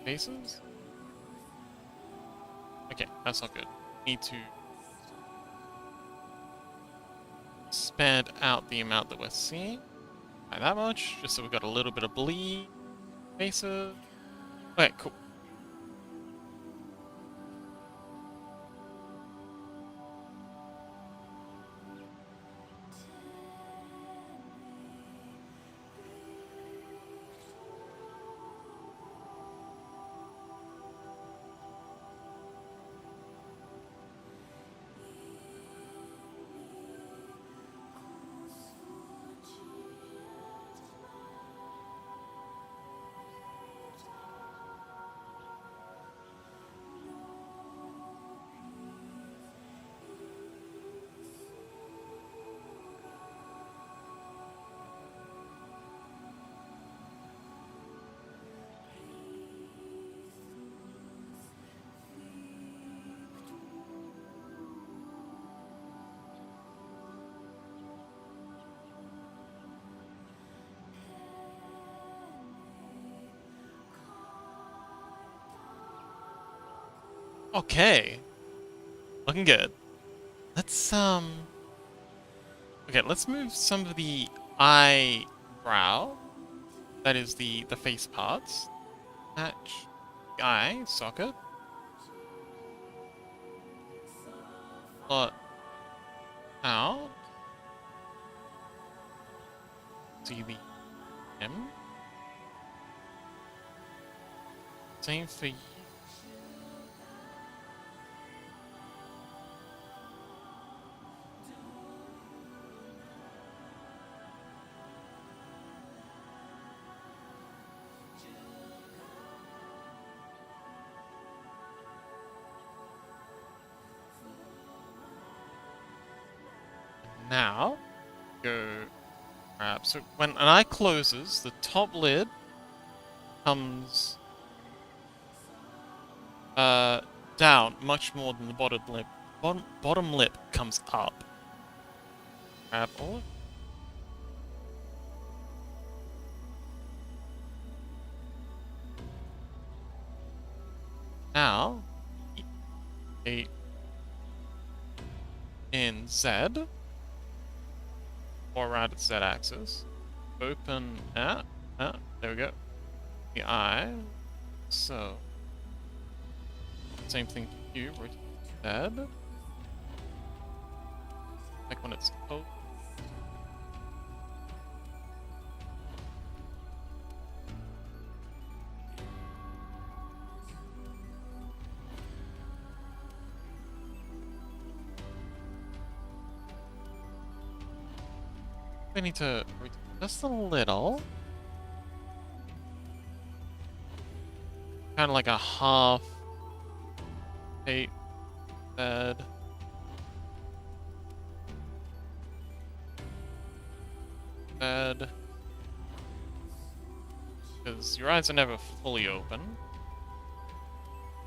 faces. Okay, that's not good. Need to expand out the amount that we're seeing by that much, just so we've got a little bit of bleed faces. Okay, cool. Okay. Looking good. Let's, okay, let's move some of the eyebrow. That is the face parts. Attach the eye socket. Plot out. See the M. Same for you. Now, go grab. So when an eye closes, the top lid comes down much more than the bottom lip. Bottom lip comes up. Grab all of now. A in Z, or around its Z axis. Open there we go. The eye. So same thing to you, rotate Z. Like when it's open. We need to rotate just a little. Kind of like a half 8 Z. Because your eyes are never fully open.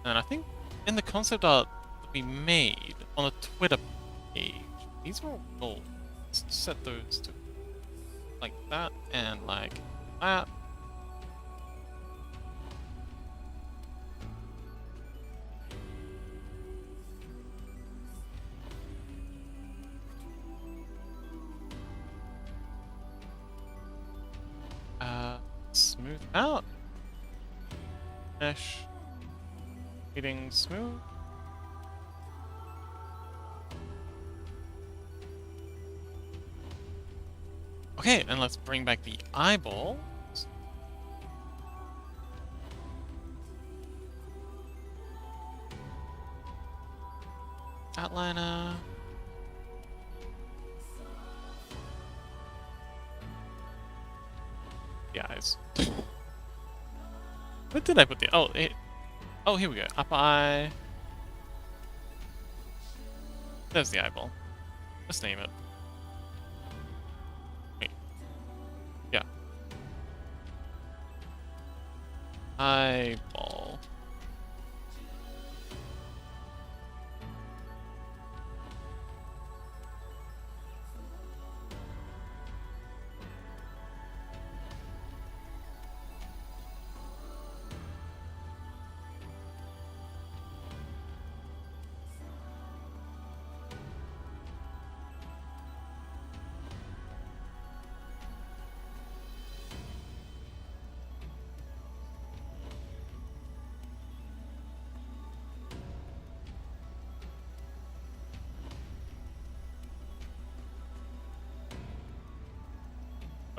And I think in the concept art that we made on the Twitter page, these were all let's set those to like that and like that. Smooth out. Mesh. Getting smooth. Okay, and let's bring back the eyeballs. Outliner. The eyes. What did I put the? Oh, here we go. Upper eye. There's the eyeball. Let's name it. Wait. Yeah. Eyeball.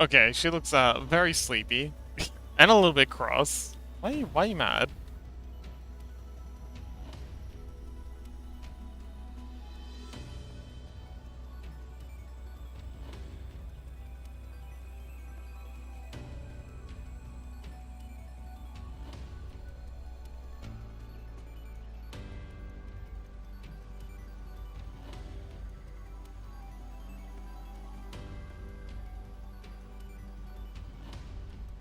Okay, she looks very sleepy and a little bit cross. Why are you mad?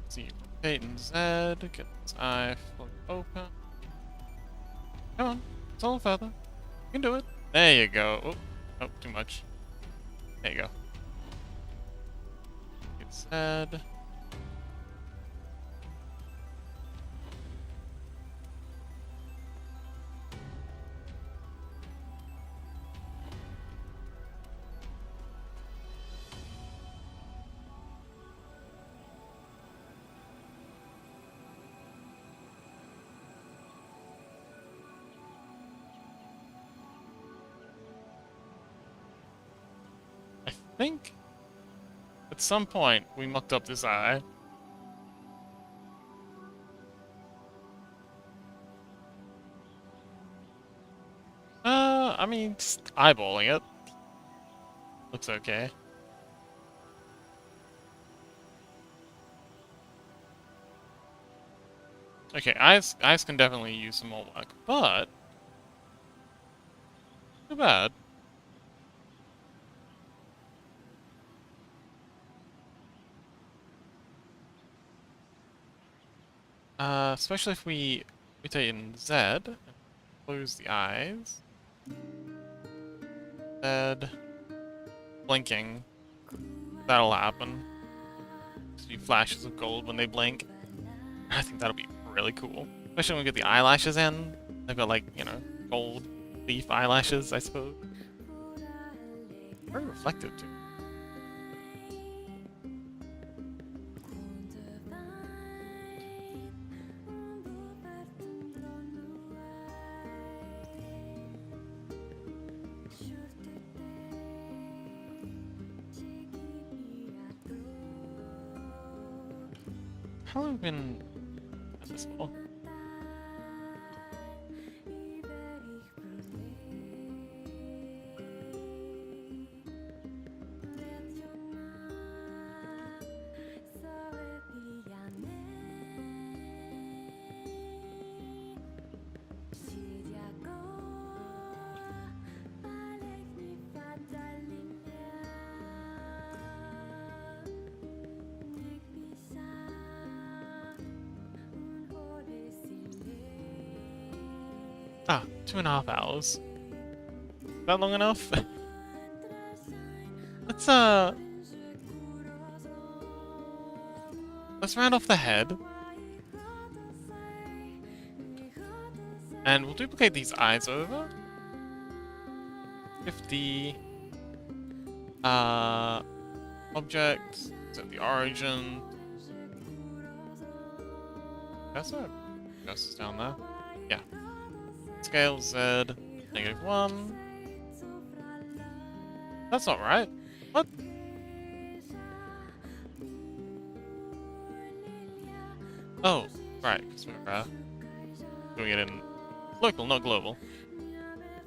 See, rotate and Z, get this eye fully open. Come on, it's a little further. You can do it. There you go. Oh, too much. There you go. Get Z. I think at some point we mucked up this eye. I mean, just eyeballing it. Looks okay. Okay, eyes can definitely use some more work, but too bad. Especially if we rotate in Z. Close the eyes. Dead. Blinking. That'll happen. A few flashes of gold when they blink. I think that'll be really cool. Especially when we get the eyelashes in. They've got like, you know, gold leaf eyelashes, I suppose. Very reflective too. How long have we been at this for? Ah, 2.5 hours. Is that long enough? Let's round off the head. And we'll duplicate these eyes over. 50 object, set the origin. That's it. Just down there. Yeah. Scale Z, -1. That's not right. What? Oh, right, because we're doing it in local, not global.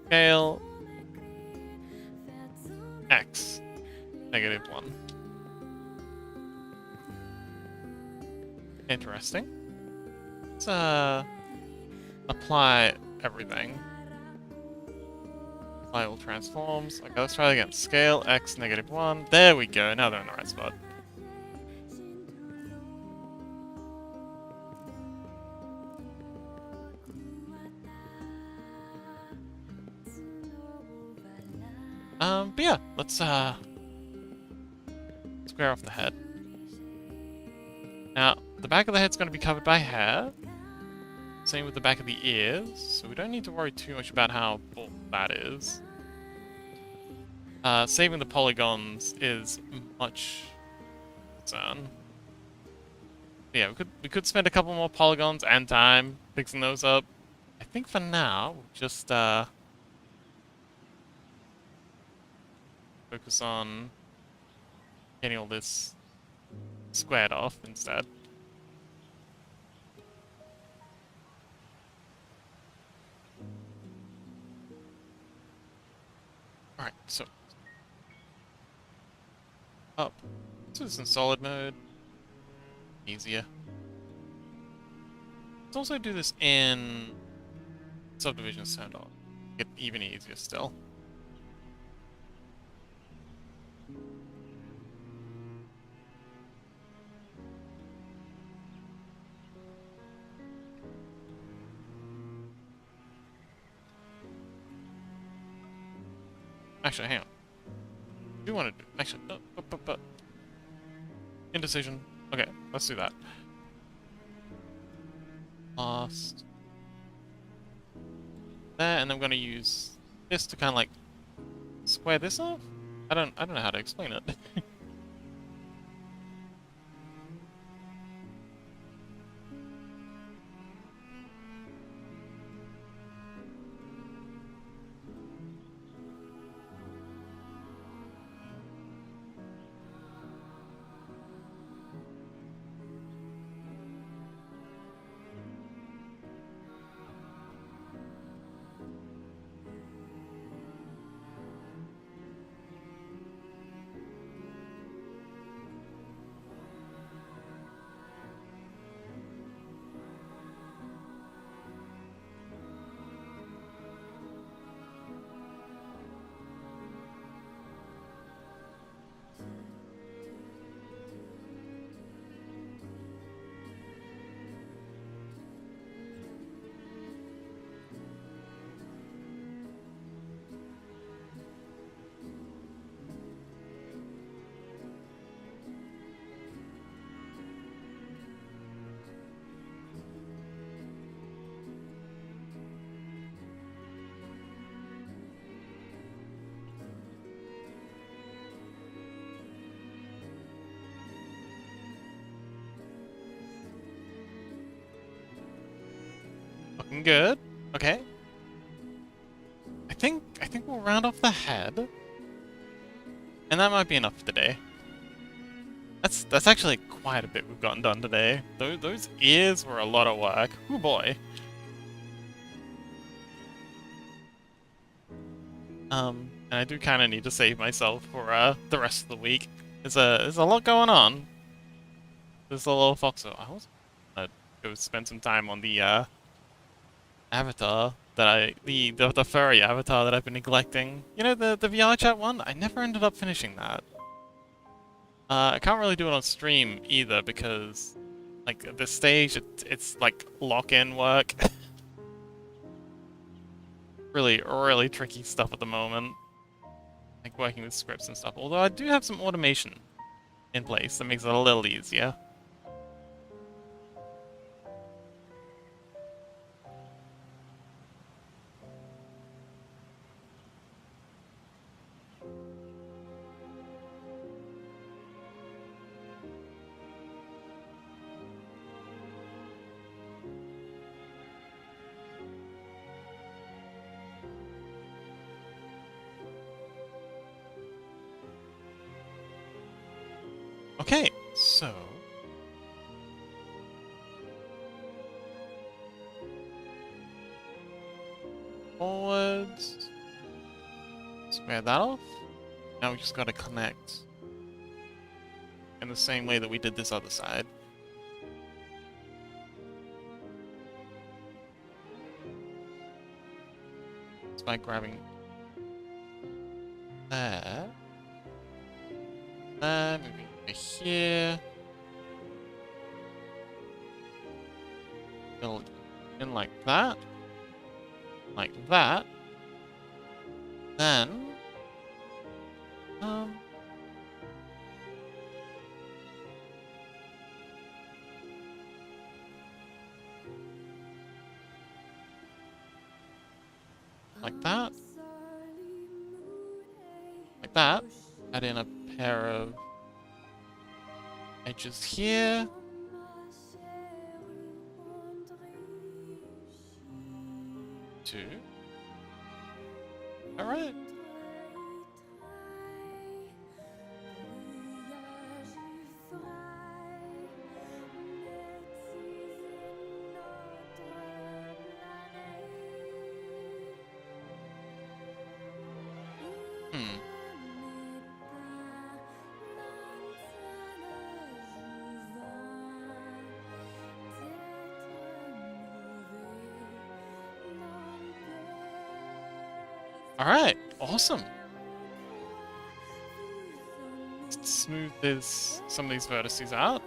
Scale X, -1. Interesting. Let's apply everything. Apply all transforms. Okay, let's try it again. Scale X -1. There we go. Now they're in the right spot. But yeah, let's square off the head. Now, the back of the head's going to be covered by hair. Same with the back of the ears, so we don't need to worry too much about how bald that is. Saving the polygons is much concern. Yeah, we could spend a couple more polygons and time fixing those up. I think for now, we'll just focus on getting all this squared off instead. Alright, so up. Let's do this in solid mode. Easier. Let's also do this in subdivisions turned on. Get even easier still. Actually, hang on. I do want to do... Actually, no, but... Indecision. Okay, let's do that. Last. There, and I'm going to use this to kind of like square this off? I don't know how to explain it. Looking good. Okay. I think we'll round off the head. And that might be enough for today. That's actually quite a bit we've gotten done today. Those ears were a lot of work. Oh boy. And I do kind of need to save myself for the rest of the week. There's a lot going on. There's a little fox. So I was gonna go spend some time on the avatar that the furry avatar that I've been neglecting. You know, the VR chat one. I never ended up finishing that. I can't really do it on stream either because, like, at this stage, it's like lock-in work. really tricky stuff at the moment. Like working with scripts and stuff. Although I do have some automation in place that makes it a little easier. Okay, so forwards. Square that off. Now we just gotta connect in the same way that we did this other side. It's by grabbing there. There, moving over here. Build in like that. Like that. Then like that. Like that. Add in a pair of edges here. Two. Alright. Alright, awesome. Let's smooth some of these vertices out.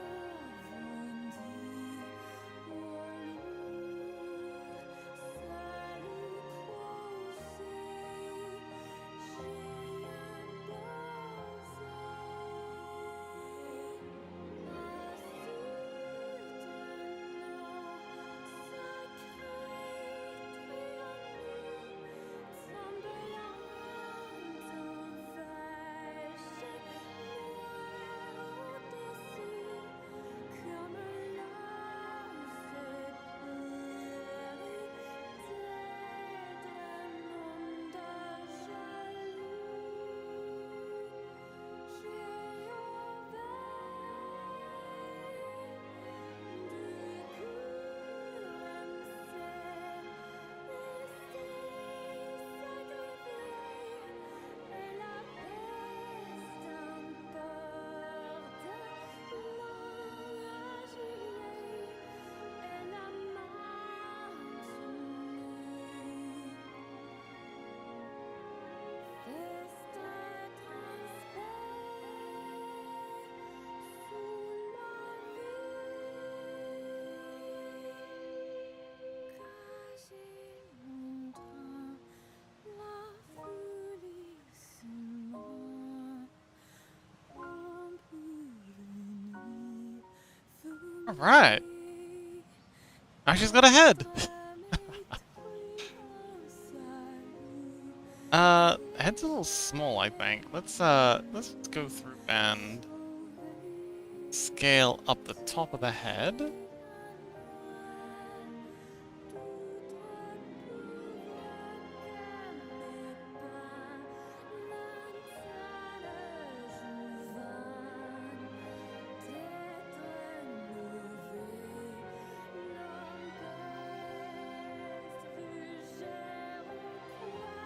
Alright. Now she's got a head. Head's a little small, I think. Let's go through and scale up the top of the head.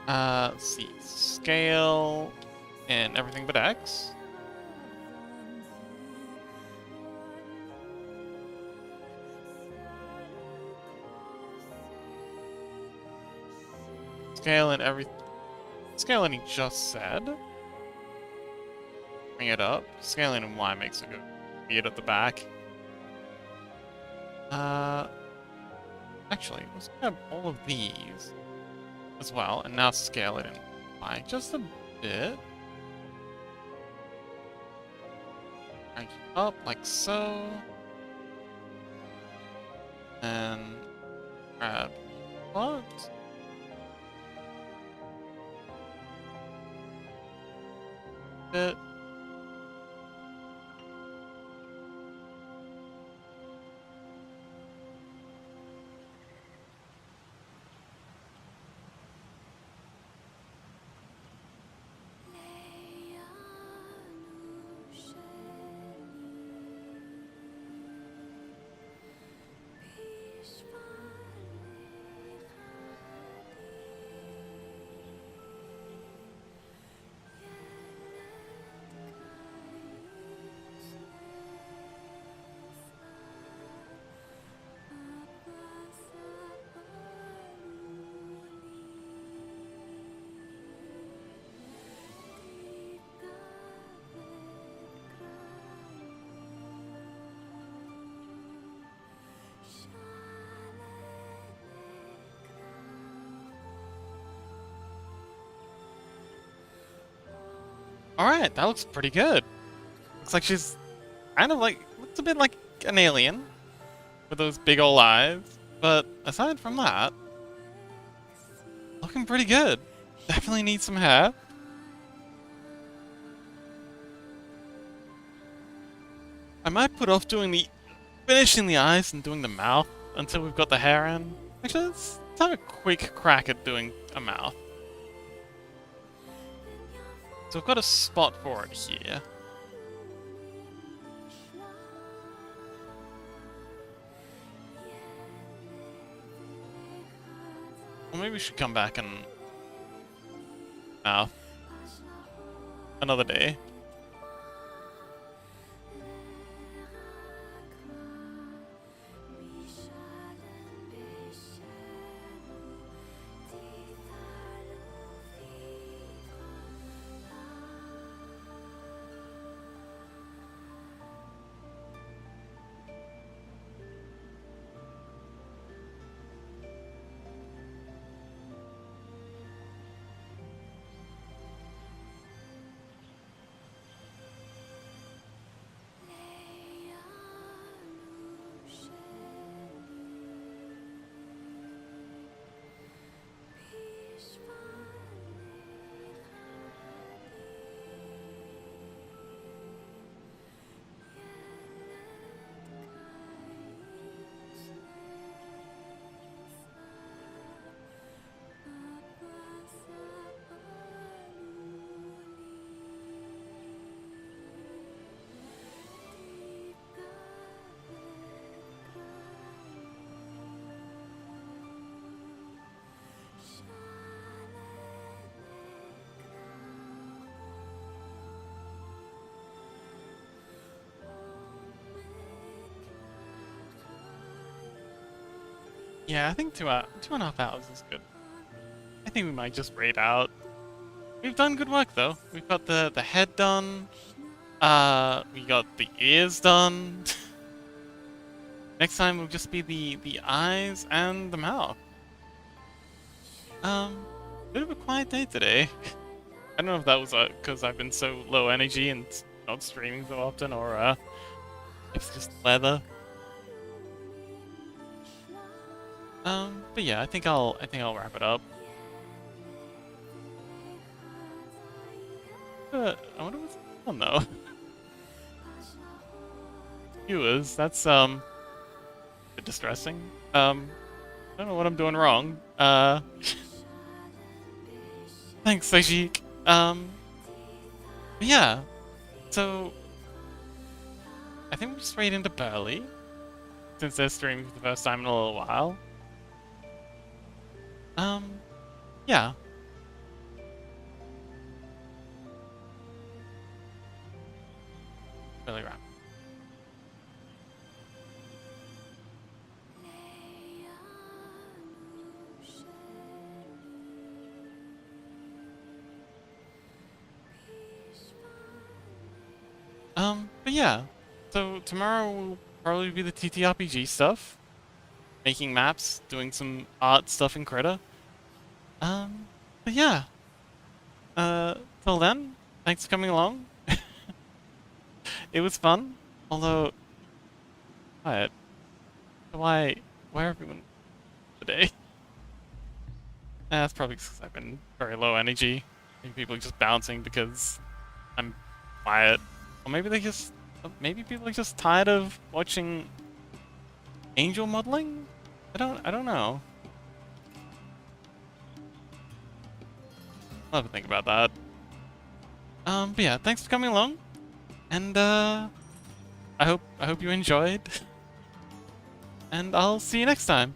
Let's see. Scale and everything but X. Scale and everything. Scaling he just said. Bring it up. Scaling in Y makes it go weird at the back. Actually, let's grab all of these as well, and now scale it in Y just a bit. Crank it up like so. And grab what? Bit. Alright, that looks pretty good. Looks like she's kind of like, looks a bit like an alien with those big ol' eyes. But aside from that, looking pretty good. Definitely needs some hair. I might put off finishing the eyes and doing the mouth until we've got the hair in. Actually, let's have a quick crack at doing a mouth. So I've got a spot for it here. Well, maybe we should come back and mouth another day. Yeah, I think 2.5 hours is good. I think we might just raid out. We've done good work though. We've got the head done. We got the ears done. Next time will just be the eyes and the mouth. Bit of a quiet day today. I don't know if that was because I've been so low energy and not streaming so often, or if it's just weather. But yeah, I think I'll wrap it up. I wonder what's going on though. Viewers, that's a bit distressing. I don't know what I'm doing wrong. Thanks, Sajik. Yeah. So I think we'll just raid into Burley, since they're streaming for the first time in a little while. Yeah. really rapid. But yeah. So tomorrow will probably be the TTRPG stuff. Making maps, doing some art stuff in Krita. But yeah. Till then, thanks for coming along. It was fun. Although, quiet. Why everyone today? That's probably because I've been very low energy. Maybe people are just bouncing because I'm quiet. Or maybe people are just tired of watching angel modeling? I don't know. I'll have to think about that. But yeah, thanks for coming along. And I hope you enjoyed. And I'll see you next time.